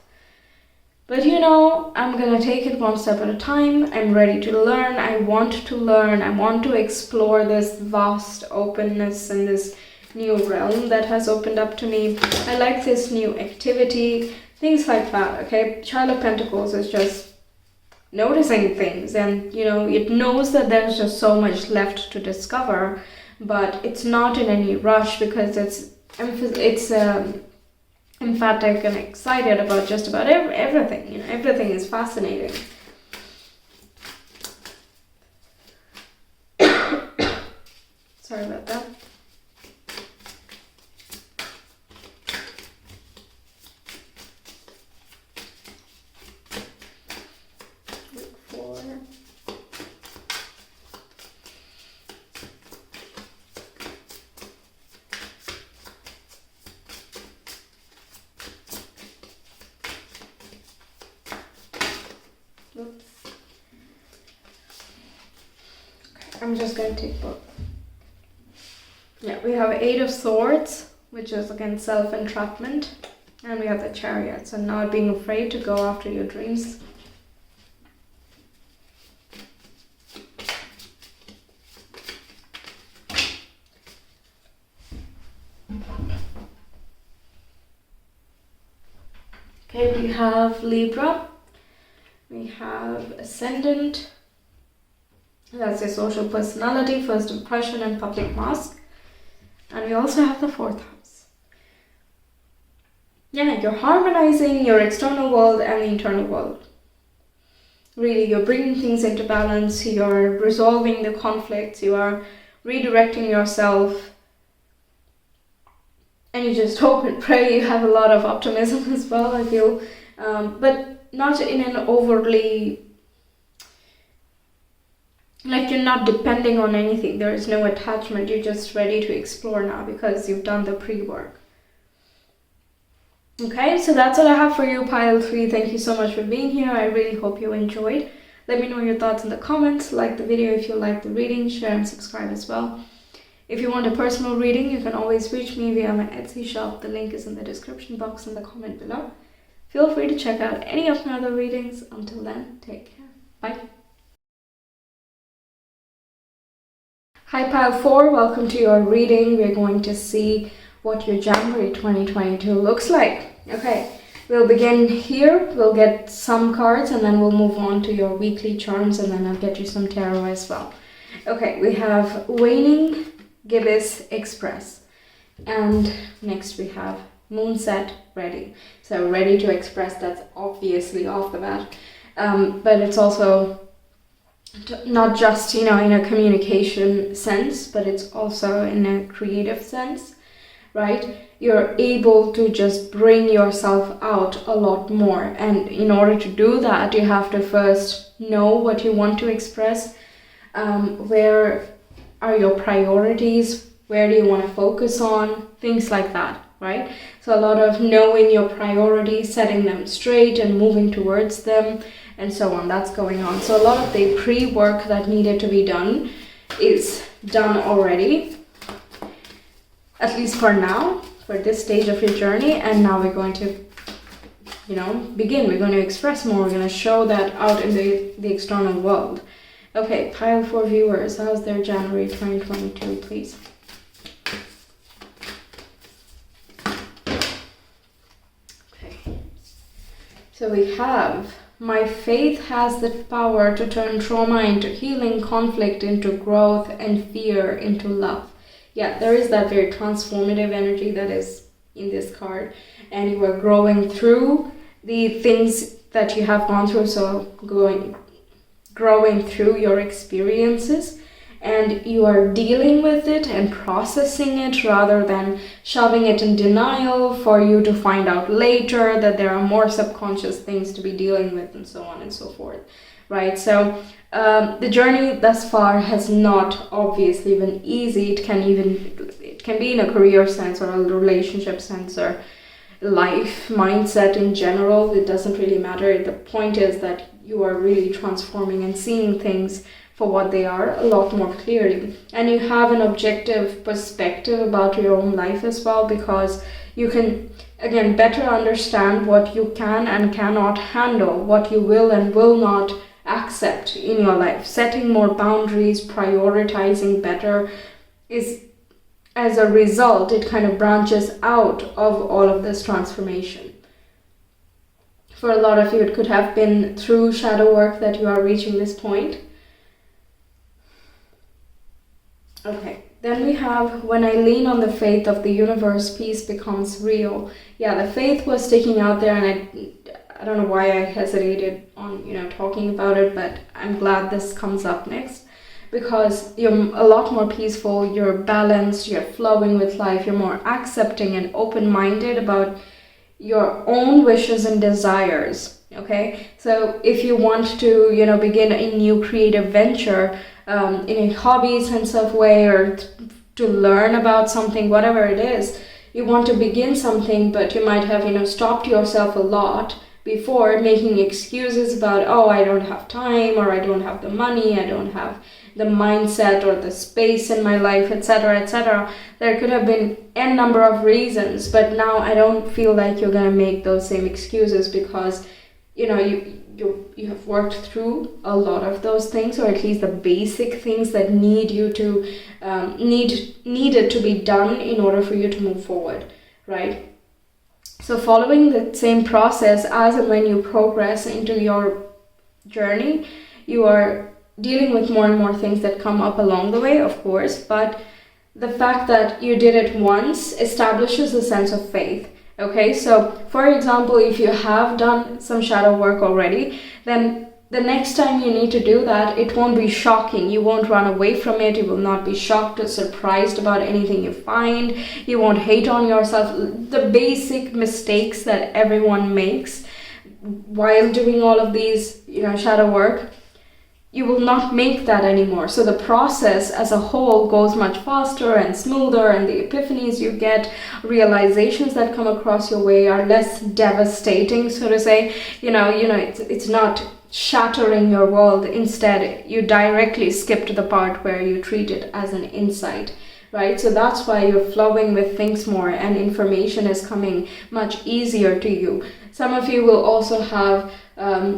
But you know, I'm gonna take it one step at a time. I'm ready to learn. I want to learn. I want to explore this vast openness and this new realm that has opened up to me. I like this new activity, things like that, okay? Child of Pentacles is just noticing things, and you know, it knows that there's just so much left to discover, but it's not in any rush because it's emphatic and excited about just about everything. You know, everything is fascinating. Sorry about that. Week 4. Oops. Okay, I'm just going to take both. Yeah, we have 8 of Swords, which is again self-entrapment, and we have the Chariot, so not being afraid to go after your dreams. Okay, we have Libra. We have Ascendant. That's your social personality, first impression, and public mask. And we also have the 4th house. Yeah, you're harmonizing your external world and the internal world. Really, you're bringing things into balance. You're resolving the conflicts. You are redirecting yourself. And you just hope and pray. You have a lot of optimism as well, I feel. But not in an overly... like you're not depending on anything. There is no attachment. You're just ready to explore now because you've done the pre-work. Okay, so that's all I have for you, pile 3. Thank you so much for being here. I really hope you enjoyed. Let me know your thoughts in the comments. Like the video if you like the reading. Share and subscribe as well. If you want a personal reading, you can always reach me via my Etsy shop. The link is in the description box and the comment below. Feel free to check out any of my other readings. Until then, take care. Bye. Hi pile 4, welcome to your reading. We're going to see what your January 2022 looks like. Okay, we'll begin here. We'll get some cards and then we'll move on to your weekly charms, and then I'll get you some tarot as well. Okay, we have Waning Gibbous Express, and next we have Moonset Ready. So ready to express, that's obviously off the bat, but it's also not just, you know, in a communication sense, but it's also in a creative sense, right? You're able to just bring yourself out a lot more, and in order to do that, you have to first know what you want to express. Where are your priorities? Where do you want to focus on? Things like that, right? So a lot of knowing your priorities, setting them straight and moving towards them, and so on. That's going on. So a lot of the pre-work that needed to be done is done already, at least for now, for this stage of your journey. And now we're going to, you know, begin. We're going to express more. We're going to show that out in the external world. Okay, pile 4 viewers, how's their January 2022, please? Okay, so we have, my faith has the power to turn trauma into healing, conflict into growth, and fear into love. Yeah, there is that very transformative energy that is in this card, and you are growing through the things that you have gone through, so growing through your experiences, and you are dealing with it and processing it rather than shoving it in denial for you to find out later that there are more subconscious things to be dealing with, and so on and so forth, right? So the journey thus far has not obviously been easy. It can be in a career sense or a relationship sense or life mindset in general. It doesn't really matter. The point is that you are really transforming and seeing things for what they are a lot more clearly. And you have an objective perspective about your own life as well, because you can, again, better understand what you can and cannot handle, what you will and will not accept in your life. Setting more boundaries, prioritizing better is, as a result, it kind of branches out of all of this transformation. For a lot of you, it could have been through shadow work that you are reaching this point. Okay, then we have, when I lean on the faith of the universe, peace becomes real. Yeah, the faith was sticking out there, and I don't know why I hesitated on, talking about it, but I'm glad this comes up next, because you're a lot more peaceful, you're balanced, you're flowing with life, you're more accepting and open-minded about your own wishes and desires. Okay, so if you want to, begin a new creative venture, in a hobby sense of way, or to learn about something, whatever it is, you want to begin something, but you might have, stopped yourself a lot before, making excuses about, oh, I don't have time, or I don't have the money, I don't have the mindset or the space in my life, etc., etc. There could have been n number of reasons, but now I don't feel like you're going to make those same excuses, because you have worked through a lot of those things, or at least the basic things that needed to be done in order for you to move forward, right? So following the same process, as and when you progress into your journey, you are dealing with more and more things that come up along the way, of course, but the fact that you did it once establishes a sense of faith. Okay, so for example, if you have done some shadow work already, then the next time you need to do that, it won't be shocking. You won't run away from it. You will not be shocked or surprised about anything you find. You won't hate on yourself. The basic mistakes that everyone makes while doing all of these, shadow work, you will not make that anymore. So the process as a whole goes much faster and smoother, and the epiphanies you get, realizations that come across your way are less devastating, so to say. It's not shattering your world. Instead, you directly skip to the part where you treat it as an insight, right? So that's why you're flowing with things more, and information is coming much easier to you. Some of you will also have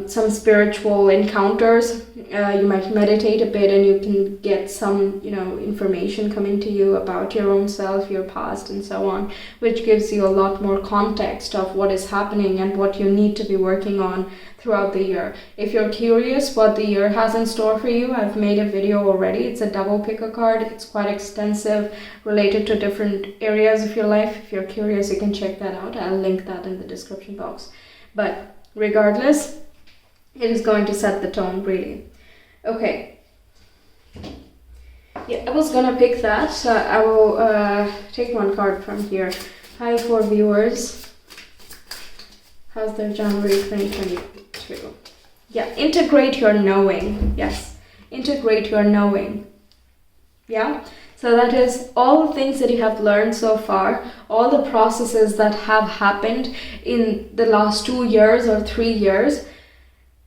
some spiritual encounters. You might meditate a bit, and you can get some, information coming to you about your own self, your past, and so on, which gives you a lot more context of what is happening and what you need to be working on throughout the year. If you're curious what the year has in store for you, I've made a video already. It's a double pick a card. It's quite extensive, related to different areas of your life. If you're curious, you can check that out. I'll link that in the description box. But regardless, it is going to set the tone, really. Okay. Yeah, I was gonna pick that, so I will take one card from here. Hi, for viewers. How's their January 2022? Yeah, integrate your knowing. Yes, integrate your knowing. Yeah, so that is all the things that you have learned so far, all the processes that have happened in the last 2 years or 3 years.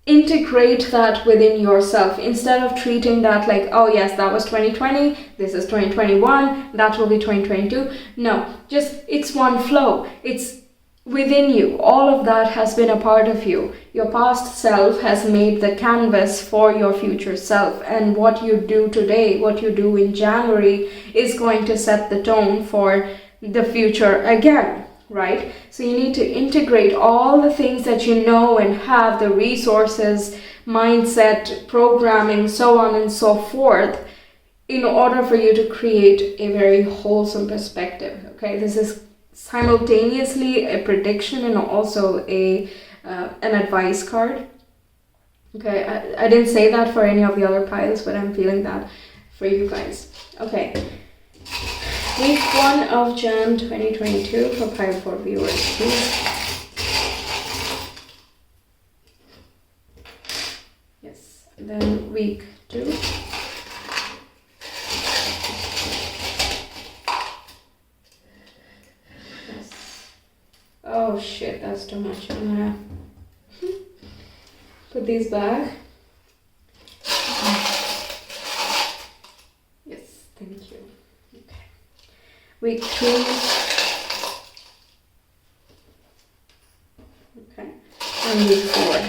Integrate that within yourself, instead of treating that like, oh yes, that was 2020, this is 2021, that will be 2022. No, just, it's one flow. It's within you. All of that has been a part of you. Your past self has made the canvas for your future self, and what you do today, what you do in January, is going to set the tone for the future again, right? So you need to integrate all the things that you know and have, the resources, mindset, programming, so on and so forth, in order for you to create a very wholesome perspective. Okay, this is simultaneously a prediction and also an advice card. Okay, I didn't say that for any of the other piles, but I'm feeling that for you guys. Okay, week 1 of Jan 2022 for pile 4 viewers, please. Yes, and then week 2. Oh shit, that's too much. I'm gonna... put these back. Yes, thank you. Okay. Week 3. Okay. And week 4.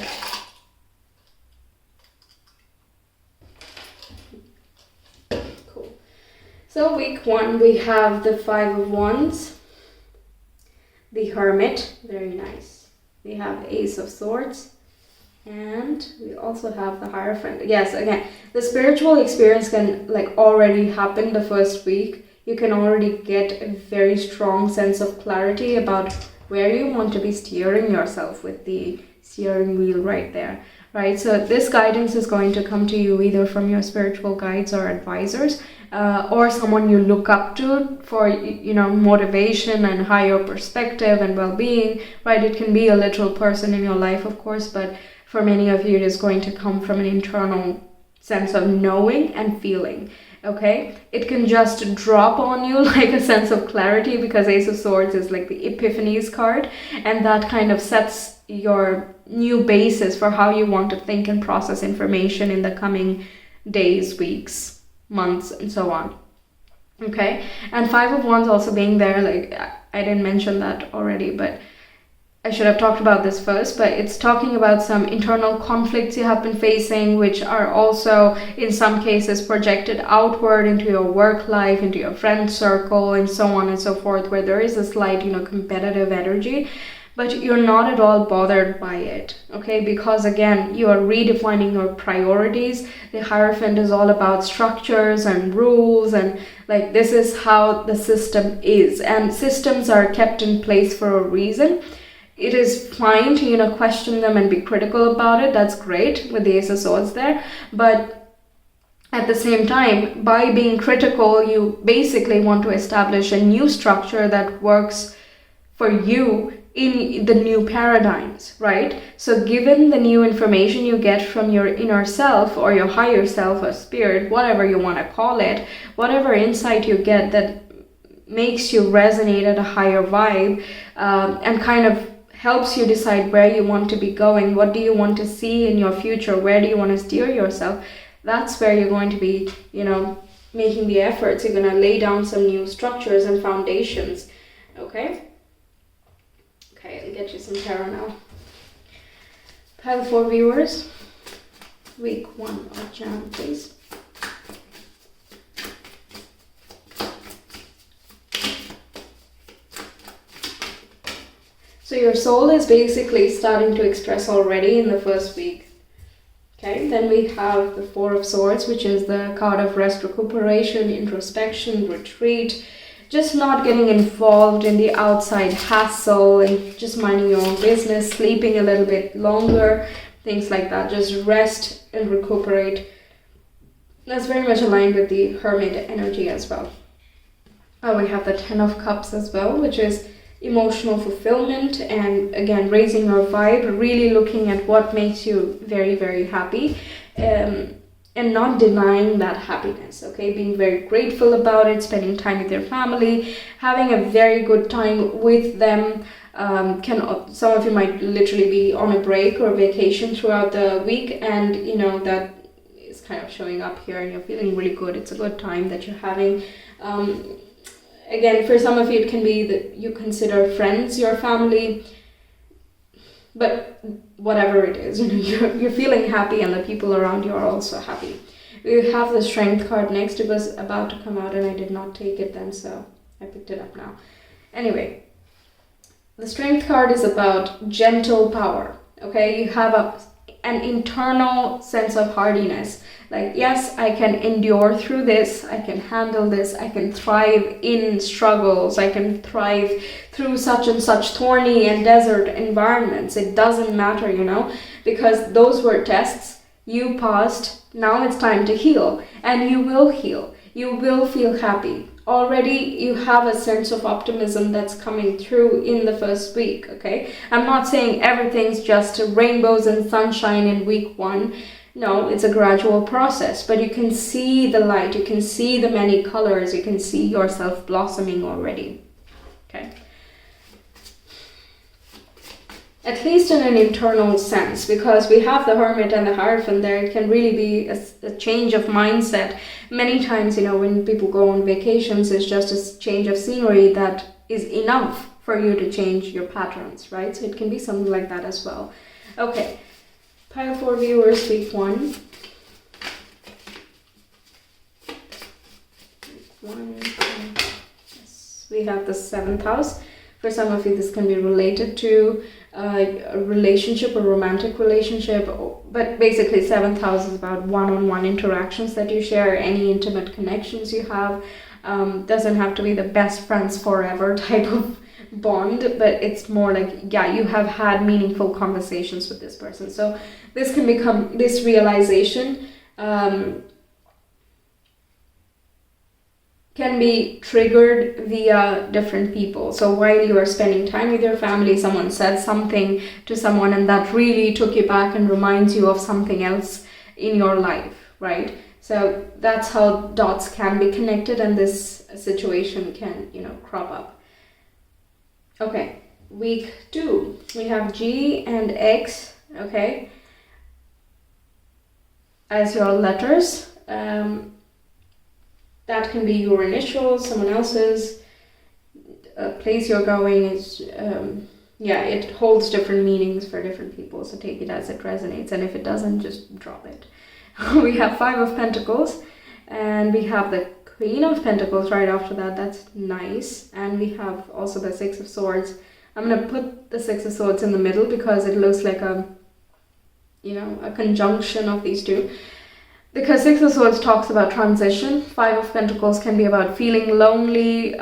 Cool. So week 1 we have the 5 of Wands, the Hermit, very nice. We have Ace of Swords, and we also have the Hierophant. Yes, again, the spiritual experience can like already happen the first week. You can already get a very strong sense of clarity about where you want to be steering yourself with the steering wheel right there, right? So this guidance is going to come to you either from your spiritual guides or advisors, or someone you look up to for, you know, motivation and higher perspective and well-being, right? It can be a literal person in your life, of course, but for many of you, it is going to come from an internal sense of knowing and feeling. Okay, it can just drop on you like a sense of clarity, because Ace of Swords is like the Epiphanies card, and that kind of sets your new basis for how you want to think and process information in the coming days, weeks, months, and so on. Okay, and 5 of Wands also being there, like I didn't mention that already, but I should have talked about this first, but it's talking about some internal conflicts you have been facing, which are also in some cases projected outward into your work life, into your friend circle, and so on and so forth, where there is a slight, you know, competitive energy, but you're not at all bothered by it, okay? Because again, you are redefining your priorities. The Hierophant is all about structures and rules, and like this is how the system is, and systems are kept in place for a reason. It is fine to, you know, question them and be critical about it. That's great with the Ace of Swords there. But at the same time, by being critical, you basically want to establish a new structure that works for you in the new paradigms, right? So given the new information you get from your inner self or your higher self or spirit, whatever you want to call it, whatever insight you get that makes you resonate at a higher vibe, and kind of helps you decide where you want to be going, what do you want to see in your future, where do you want to steer yourself, that's where you're going to be, you know, making the efforts. You're going to lay down some new structures and foundations. Okay, I'll get you some tarot now. Pile 4 viewers, week 1 of Jan, please. So your soul is basically starting to express already in the first week. Okay, then we have the 4 of Swords, which is the card of rest, recuperation, introspection, retreat, just not getting involved in the outside hassle and just minding your own business, sleeping a little bit longer, things like that. Just rest and recuperate. That's very much aligned with the Hermit energy as well. We have the 10 of Cups as well, which is emotional fulfillment, and again, raising your vibe, really looking at what makes you very, very happy, and not denying that happiness, okay? Being very grateful about it, spending time with your family, having a very good time with them. Some of you might literally be on a break or vacation throughout the week, and you know that is kind of showing up here, and you're feeling really good. It's a good time that you're having. Again, for some of you, it can be that you consider friends your family, but whatever it is, you know, you're feeling happy, and the people around you are also happy. We have the Strength card next. It was about to come out, and I did not take it then, so I picked it up now. Anyway, the Strength card is about gentle power, okay? You have an internal sense of hardiness. Like, yes, I can endure through this, I can handle this, I can thrive in struggles, I can thrive through such and such thorny and desert environments. It doesn't matter, you know, because those were tests. You passed, now it's time to heal, and you will heal. You will feel happy. Already you have a sense of optimism that's coming through in the first week, okay? I'm not saying everything's just rainbows and sunshine in week 1. No, it's a gradual process, but you can see the light, you can see the many colors, you can see yourself blossoming already, okay? at least in an internal sense, because we have the Hermit and the Hierophant there. It can really be a change of mindset. Many times, when people go on vacations, it's just a change of scenery that is enough for you to change your patterns, right? So it can be something like that as well. Okay, pile 4 viewers, week 1. Yes, we have the 7th house. For some of you, this can be related to a relationship, a romantic relationship, but basically 7th house is about one-on-one interactions that you share, any intimate connections you have. Doesn't have to be the best friends forever type of bond, but it's more like, you have had meaningful conversations with this person. So this can become, this realization can be triggered via different people. So while you are spending time with your family, someone said something to someone and that really took you back and reminds you of something else in your life, right? So that's how dots can be connected and this situation can, crop up. Okay, week 2, we have G and X, okay, as your letters. That can be your initials, someone else's, place you're going is, it holds different meanings for different people, so take it as it resonates, and if it doesn't, just drop it. We have 5 of Pentacles, and we have the Queen of Pentacles right after that. That's nice. And we have also the 6 of Swords. I'm going to put the 6 of Swords in the middle because it looks like a conjunction of these two. Because 6 of Swords talks about transition. 5 of Pentacles can be about feeling lonely,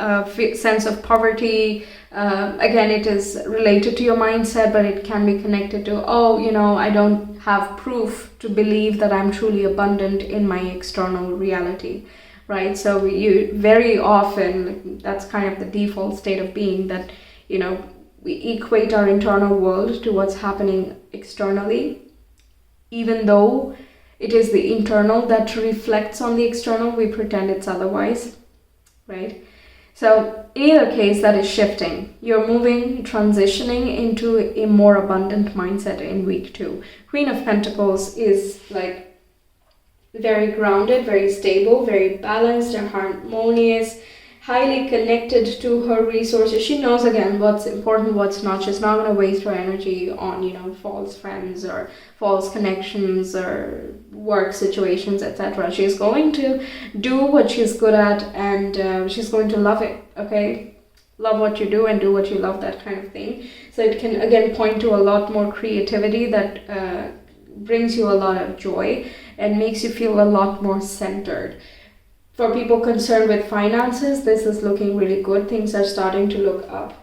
sense of poverty. Again, it is related to your mindset, but it can be connected to, I don't have proof to believe that I'm truly abundant in my external reality, right? So you very often, that's kind of the default state of being, that, we equate our internal world to what's happening externally, even though it is the internal that reflects on the external. We pretend it's otherwise, right? So in either case, that is shifting. You're transitioning into a more abundant mindset in week 2. Queen of Pentacles is like very grounded, very stable, very balanced and harmonious, highly connected to her resources. She knows, again, what's important, what's not. She's not going to waste her energy on, false friends or false connections or work situations, etc. She's going to do what she's good at, and she's going to love it, okay? Love what you do and do what you love, that kind of thing. So it can, again, point to a lot more creativity that brings you a lot of joy and makes you feel a lot more centered. For people concerned with finances, this is looking really good. Things are starting to look up.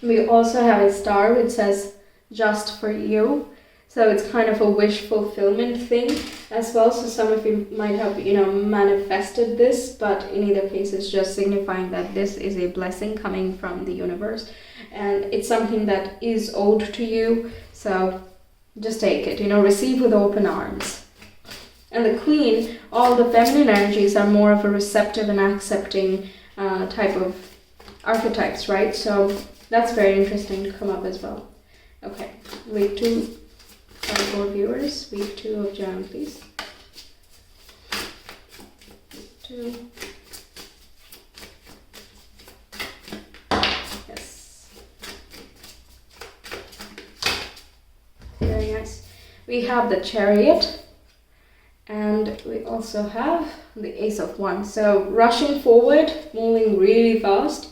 We also have a star which says, just for you. So it's kind of a wish fulfillment thing as well. So some of you might have, manifested this, but in either case, it's just signifying that this is a blessing coming from the universe. And it's something that is owed to you. So just take it, receive with open arms. And the Queen, all the feminine energies are more of a receptive and accepting type of archetypes, right? So that's very interesting to come up as well. Okay, week 2, 4 viewers. Week 2 of Jan, please. Week 2. Yes. Very nice. We have the Chariot. And we also have the Ace of Wands. So rushing forward, moving really fast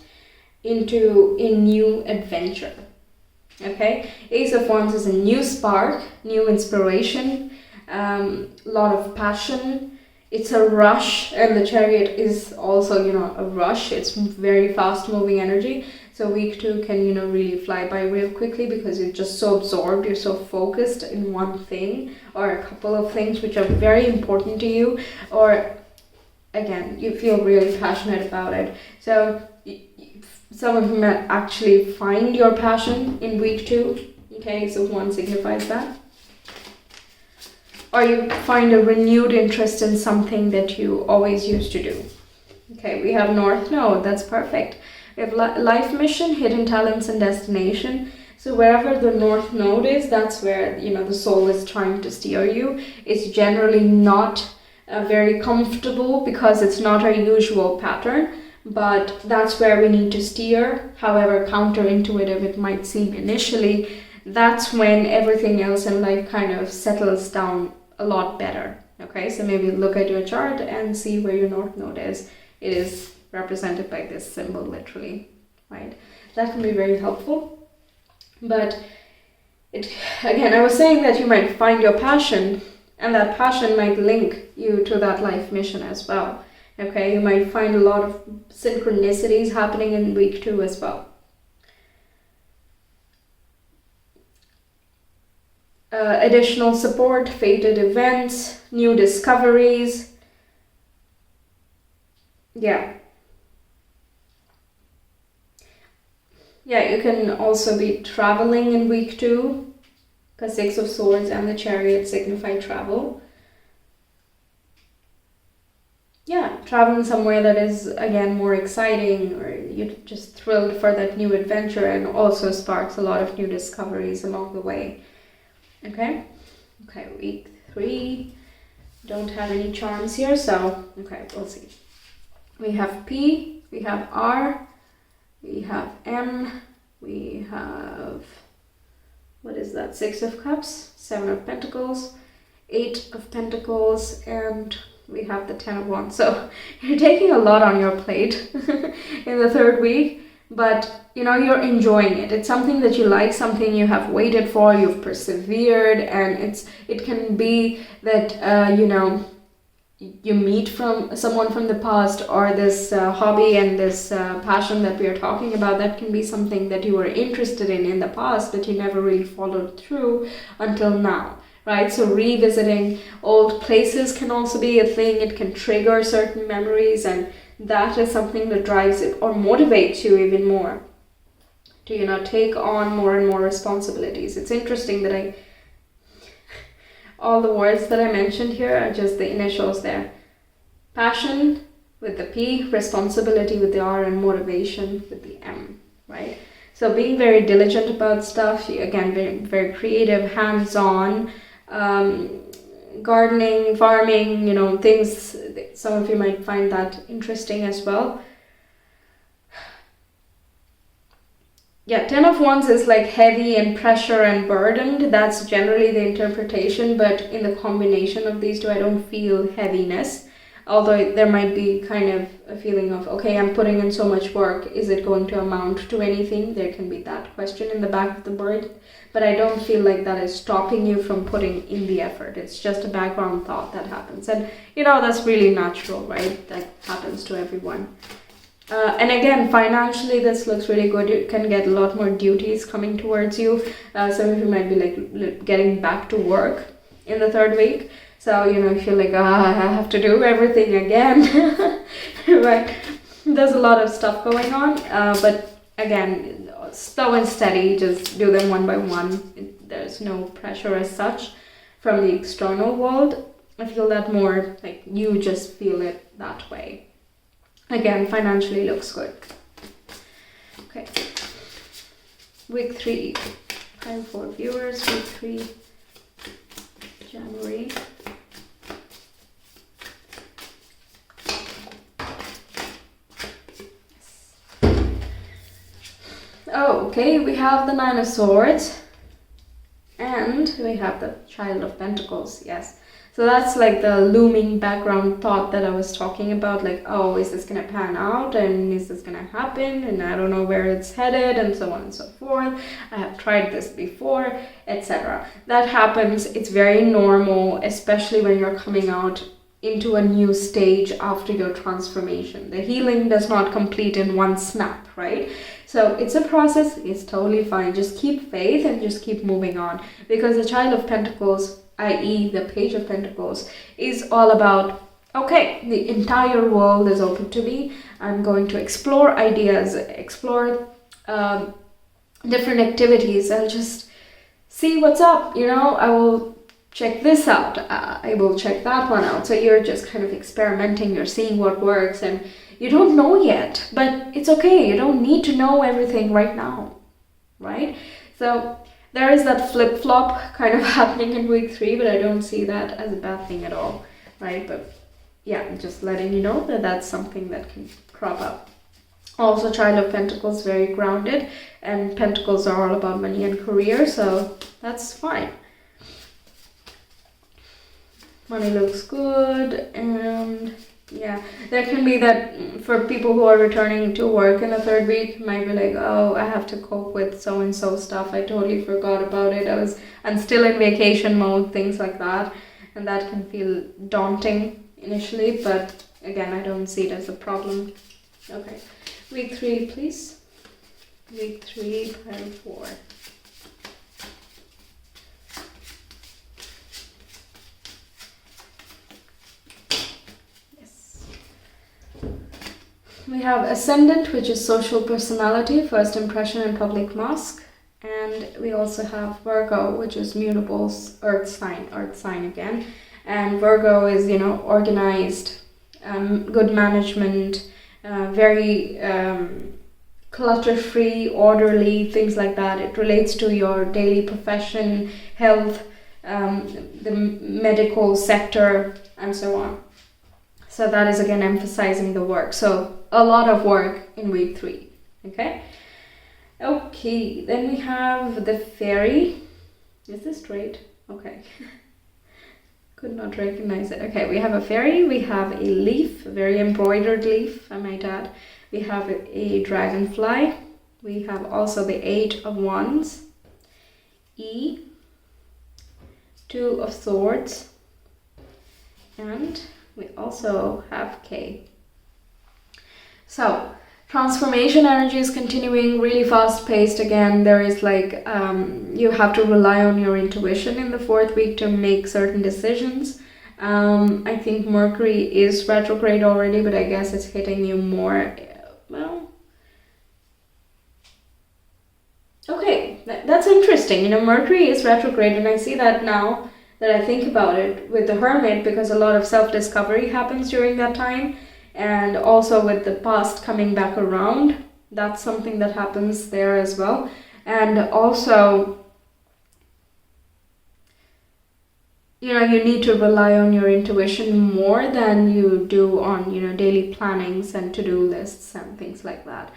into a new adventure. Okay, Ace of Wands is a new spark, new inspiration, a lot of passion. It's a rush, and the Chariot is also, a rush. It's very fast moving energy. So week 2 can, really fly by real quickly because you're just so absorbed, you're so focused in one thing or a couple of things which are very important to you, or again, you feel really passionate about it. So some of you might actually find your passion in week 2. Okay, so 1 signifies that. Or you find a renewed interest in something that you always used to do. Okay, we have North Node, that's perfect. We have life mission, hidden talents and destination. So wherever the North Node is, that's where, the soul is trying to steer you. It's generally not very comfortable because it's not our usual pattern, but that's where we need to steer. However counterintuitive it might seem initially, that's when everything else in life kind of settles down a lot better. Okay, so maybe look at your chart and see where your North Node is. It is represented by this symbol, literally, right? That can be very helpful. But again, I was saying that you might find your passion, and that passion might link you to that life mission as well. Okay, you might find a lot of synchronicities happening in week 2 as well. Additional support, fated events, new discoveries. Yeah, you can also be traveling in week 2, because 6 of Swords and the Chariot signify travel. Yeah, traveling somewhere that is, again, more exciting, or you're just thrilled for that new adventure, and also sparks a lot of new discoveries along the way. Okay, week 3, don't have any charms here, so, okay, we'll see. We have P, we have R, we have M, we have, what is that, 6 of Cups, 7 of Pentacles, 8 of Pentacles, and we have the 10 of Wands. So you're taking a lot on your plate in the 3rd week, but you're enjoying it. It's something that you like, something you have waited for, you've persevered, and it can be that you meet from someone from the past, or this hobby and this passion that we are talking about, that can be something that you were interested in the past, but you never really followed through until now, right? So revisiting old places can also be a thing. It can trigger certain memories, and that is something that drives it or motivates you even more to take on more and more responsibilities. It's interesting that all the words that I mentioned here are just the initials there. Passion with the P, responsibility with the R, and motivation with the M, right? So being very diligent about stuff, again, very, very creative, hands-on, gardening, farming, things, some of you might find that interesting as well. Yeah, 10 of Wands is like heavy and pressure and burdened. That's generally the interpretation, but in the combination of these two, I don't feel heaviness. Although there might be kind of a feeling of, okay, I'm putting in so much work, is it going to amount to anything? There can be that question in the back of the bird, but I don't feel like that is stopping you from putting in the effort. It's just a background thought that happens. And, that's really natural, right? That happens to everyone. And again, financially, this looks really good. You can get a lot more duties coming towards you. Some of you might be like getting back to work in the 3rd week. So, you feel like, I have to do everything again. Right? There's a lot of stuff going on. But again, slow and steady, just do them one by one. There's no pressure as such from the external world. I feel that more like you just feel it that way. Again, financially looks good. Okay. Week 3. Time for viewers. Week 3. January. Oh, okay. We have the 9 of Swords. And we have the Child of Pentacles. Yes. So that's like the looming background thought that I was talking about, like, oh, is this going to pan out, and is this going to happen, and I don't know where it's headed, and so on and so forth. I have tried this before, etc. That happens. It's very normal, especially when you're coming out into a new stage after your transformation. The healing does not complete in one snap, right? So it's a process. It's totally fine. Just keep faith and just keep moving on, because the Child of Pentacles, i.e. the Page of Pentacles, is all about, okay, the entire world is open to me. I'm going to explore ideas, explore different activities. I'll just see what's up, I will check this out. I will check that one out. So you're just kind of experimenting. You're seeing what works, and you don't know yet, but it's okay. You don't need to know everything right now, right? So there is that flip-flop kind of happening in week 3, but I don't see that as a bad thing at all, right? But yeah, just letting you know that that's something that can crop up. Also, Child of Pentacles, very grounded, and Pentacles are all about money and career, so that's fine. Money looks good, and yeah, there can be that for people who are returning to work in the 3rd week, might be like, oh, I have to cope with so-and-so stuff. I totally forgot about it. I'm still in vacation mode, things like that, and that can feel daunting initially, but again, I don't see it as a problem. Okay. Week 3, please. Week 3, pile 4. Yes. We have Ascendant, which is social personality, first impression and public mask. And we also have Virgo, which is mutables, earth sign again. And Virgo is, organized, good management, very clutter-free, orderly, things like that. It relates to your daily profession, health, the medical sector, and so on. So that is again emphasizing the work. So a lot of work in week 3. Okay. Okay. Then we have the Fairy. Is this straight? Okay. Could not recognize it. Okay, we have a fairy, we have a leaf, a very embroidered leaf, I might add. We have a dragonfly. We have also the 8 of Wands, E, 2 of Swords, and we also have K. So, transformation energy is continuing, really fast paced again. There is like, you have to rely on your intuition in the 4th week to make certain decisions. I think Mercury is retrograde already, but I guess it's hitting you more. Well, okay, that's interesting. Mercury is retrograde, and I see that now that I think about it with the Hermit, because a lot of self-discovery happens during that time. And also with the past coming back around, that's something that happens there as well. And also, you need to rely on your intuition more than you do on, daily plannings and to-do lists and things like that.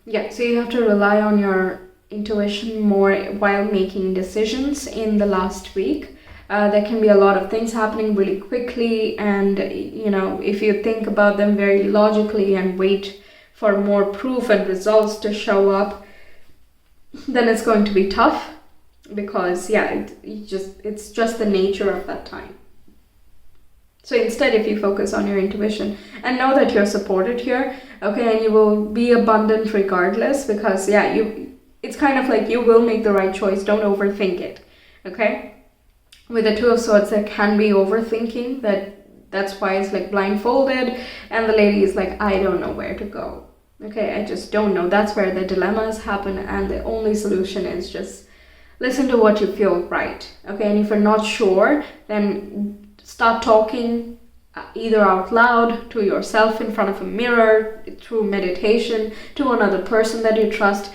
Yeah, so you have to rely on your intuition more while making decisions in the last week. There can be a lot of things happening really quickly, and if you think about them very logically and wait for more proof and results to show up, then it's going to be tough, because it's just the nature of that time. So instead, if you focus on your intuition and know that you're supported here, okay, and you will be abundant regardless, because it's kind of like you will make the right choice. Don't overthink it, okay? With the 2 of Swords, there can be overthinking. That's why it's like blindfolded, and the lady is like, I don't know where to go. Okay, I just don't know. That's where the dilemmas happen, and the only solution is just listen to what you feel right. Okay, and if you're not sure, then start talking either out loud to yourself in front of a mirror, through meditation, to another person that you trust.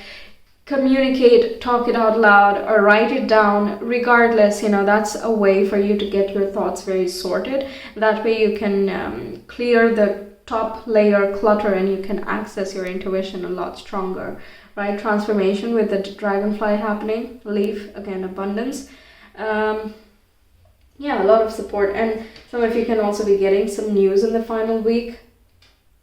Communicate, talk it out loud, or write it down. Regardless, that's a way for you to get your thoughts very sorted. That way you can clear the top layer clutter, and you can access your intuition a lot stronger, right? Transformation with the dragonfly happening, leaf, again, abundance. A lot of support, and some of you can also be getting some news in the final week.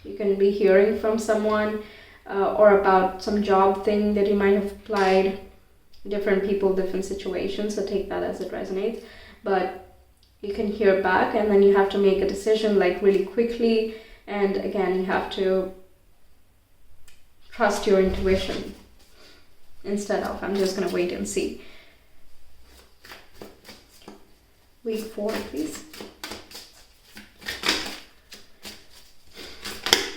You can be hearing from someone, or about some job thing that you might have applied. Different people, different situations, so take that as it resonates. But you can hear back, and then you have to make a decision like really quickly. And again, you have to trust your intuition instead of, I'm just going to wait and see. Week 4, please.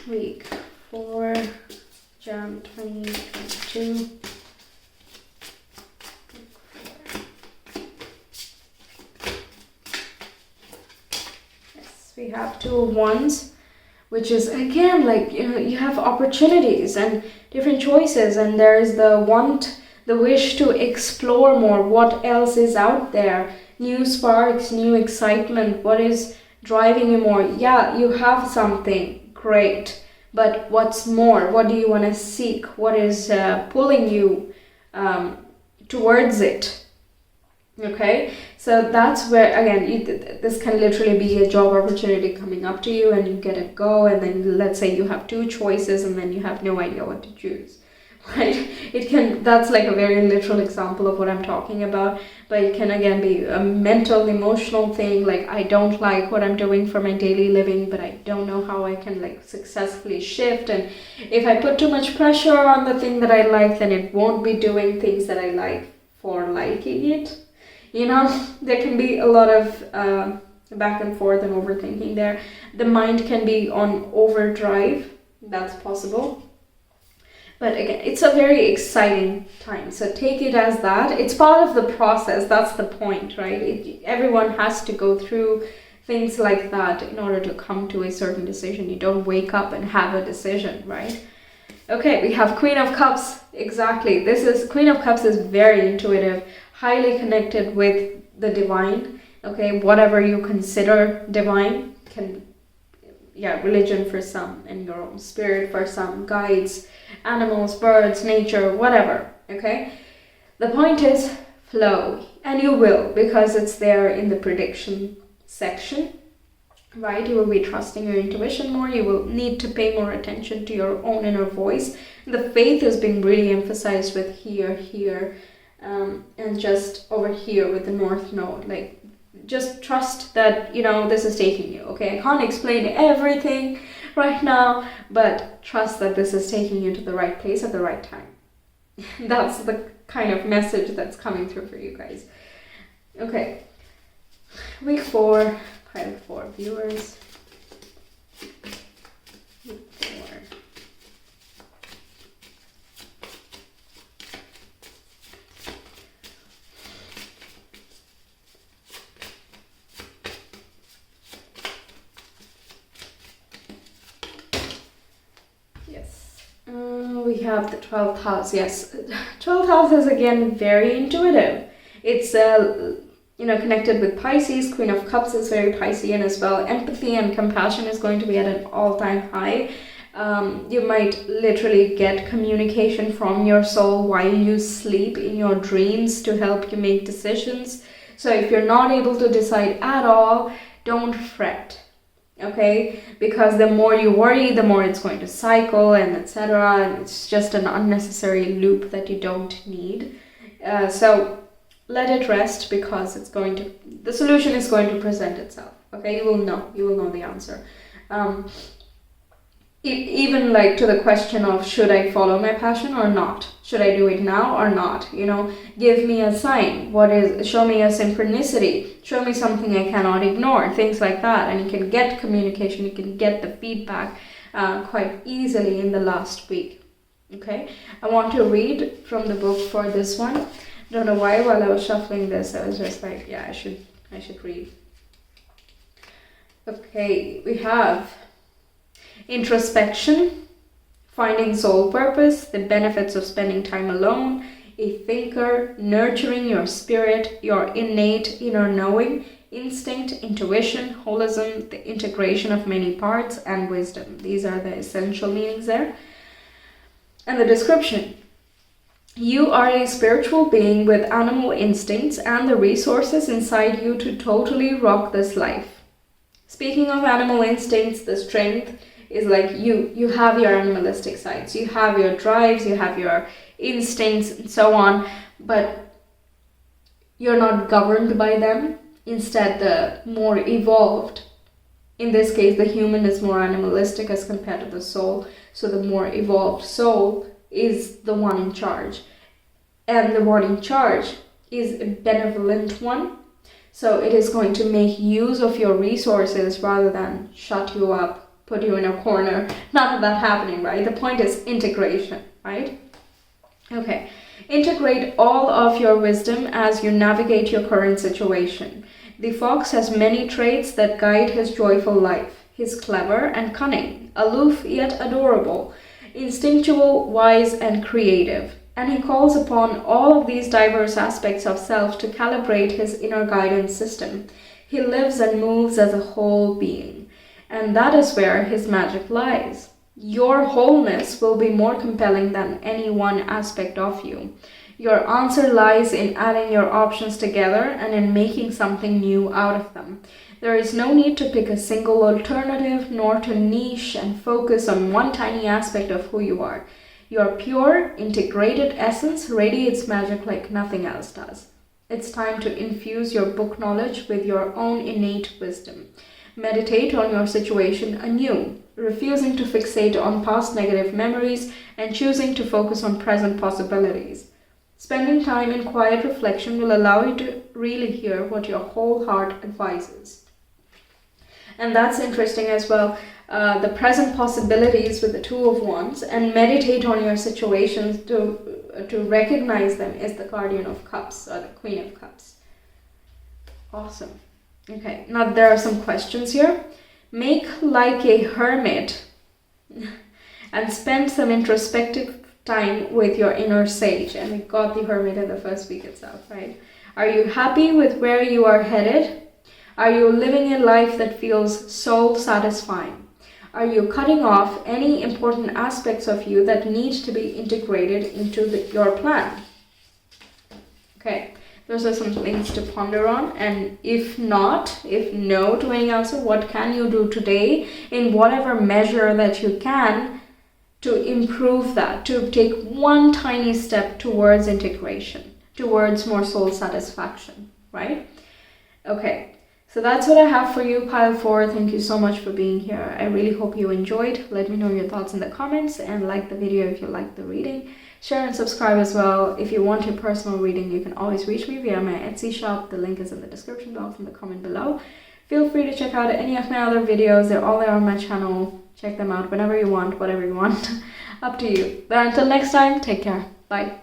Week 4. Jan 2022. Yes, we have 2 of Wands, which is again like you have opportunities, and different choices, and there's the wish to explore more. What else is out there? New sparks, new excitement. What is driving you more? Yeah, you have something great, but what's more? What do you want to seek? What is pulling you towards it? Okay, so that's where, again, this can literally be a job opportunity coming up to you, and you get a go, and then let's say you have two choices, and then you have no idea what to choose, right? That's like a very literal example of what I'm talking about, but it can again be a mental, emotional thing, like I don't like what I'm doing for my daily living, but I don't know how I can like successfully shift, and if I put too much pressure on the thing that I like, then it won't be doing things that I like for liking it. You know, there can be a lot of back and forth and overthinking there. The mind can be on overdrive. That's possible. But again, it's a very exciting time. So take it as that. It's part of the process. That's the point, right? Everyone has to go through things like that in order to come to a certain decision. You don't wake up and have a decision, right? Okay, we have Queen of Cups. Exactly. Queen of Cups is very intuitive, highly connected with the divine. Okay, whatever you consider divine religion for some, and your own spirit for some, guides, animals, birds, nature, whatever. Okay, the point is flow, and you will, because it's there in the prediction section, right? You will be trusting your intuition more. You will need to pay more attention to your own inner voice. The faith is being really emphasized with here, and just over here with the North Node. Like, just trust that, this is taking you, okay? I can't explain everything right now, but trust that this is taking you to the right place at the right time. That's the kind of message that's coming through for you guys. Okay, week 4, pile 4 viewers. Week 4. We have the 12th house. Yes, 12th house is again very intuitive. It's connected with Pisces. Queen of Cups is very Piscean as well. Empathy and compassion is going to be at an all-time high. You might literally get communication from your soul while you sleep in your dreams to help you make decisions. So if you're not able to decide at all, don't fret. Okay, because the more you worry, the more it's going to cycle and etc., and it's just an unnecessary loop that you don't need. So let it rest, because the solution is going to present itself. Okay, you will know the answer. Even like to the question of, should I follow my passion or not? Should I do it now or not? Give me a sign. Show me a synchronicity. Show me something I cannot ignore. Things like that. And you can get communication. You can get the feedback quite easily in the last week. Okay. I want to read from the book for this one. Don't know why, while I was shuffling this, I was just like, yeah, I should read. Okay. We have introspection, finding soul purpose, the benefits of spending time alone, a thinker, nurturing your spirit, your innate inner knowing, instinct, intuition, holism, the integration of many parts, and wisdom. These are the essential meanings there. And the description. You are a spiritual being with animal instincts and the resources inside you to totally rock this life. Speaking of animal instincts, the strength is like you have your animalistic sides, you have your drives, you have your instincts and so on, but you're not governed by them. Instead, the more evolved, in this case the human is more animalistic as compared to the soul, so the more evolved soul is the one in charge, and the one in charge is a benevolent one, so it is going to make use of your resources rather than shut you up, put you in a corner. None of that happening, right? The point is integration, right? Okay. Integrate all of your wisdom as you navigate your current situation. The fox has many traits that guide his joyful life. He's clever and cunning, aloof yet adorable. instinctual, wise, and creative. And he calls upon all of these diverse aspects of self to calibrate his inner guidance system. He lives and moves as a whole being. And that is where his magic lies. Your wholeness will be more compelling than any one aspect of you. Your answer lies in adding your options together and in making something new out of them. There is no need to pick a single alternative, nor to niche and focus on one tiny aspect of who you are. Your pure, integrated essence radiates magic like nothing else does. It's time to infuse your book knowledge with your own innate wisdom. Meditate on your situation anew, refusing to fixate on past negative memories and choosing to focus on present possibilities. Spending time in quiet reflection will allow you to really hear what your whole heart advises. And that's interesting as well. The present possibilities with the Two of Wands, and meditate on your situations to recognize them is the Guardian of Cups or the Queen of Cups. Awesome. Okay, now there are some questions here. Make like a hermit and spend some introspective time with your inner sage. And we got the hermit in the first week itself, right? Are you happy with where you are headed? Are you living a life that feels soul satisfying? Are you cutting off any important aspects of you that need to be integrated into your plan? Okay, those are some things to ponder on. And if no to any answer, what can you do today in whatever measure that you can to improve that, to take one tiny step towards integration, towards more soul satisfaction, right? Okay, so that's what I have for you, Pile 4. Thank you so much for being here. I really hope you enjoyed. Let me know your thoughts in the comments and like the video if you like the reading. Share and subscribe as well. If you want your personal reading, you can always reach me via my Etsy shop. The link is in the description box in the comment below. Feel free to check out any of my other videos. They're all there on my channel. Check them out whenever you want, whatever you want. Up to you. But until next time, take care. Bye.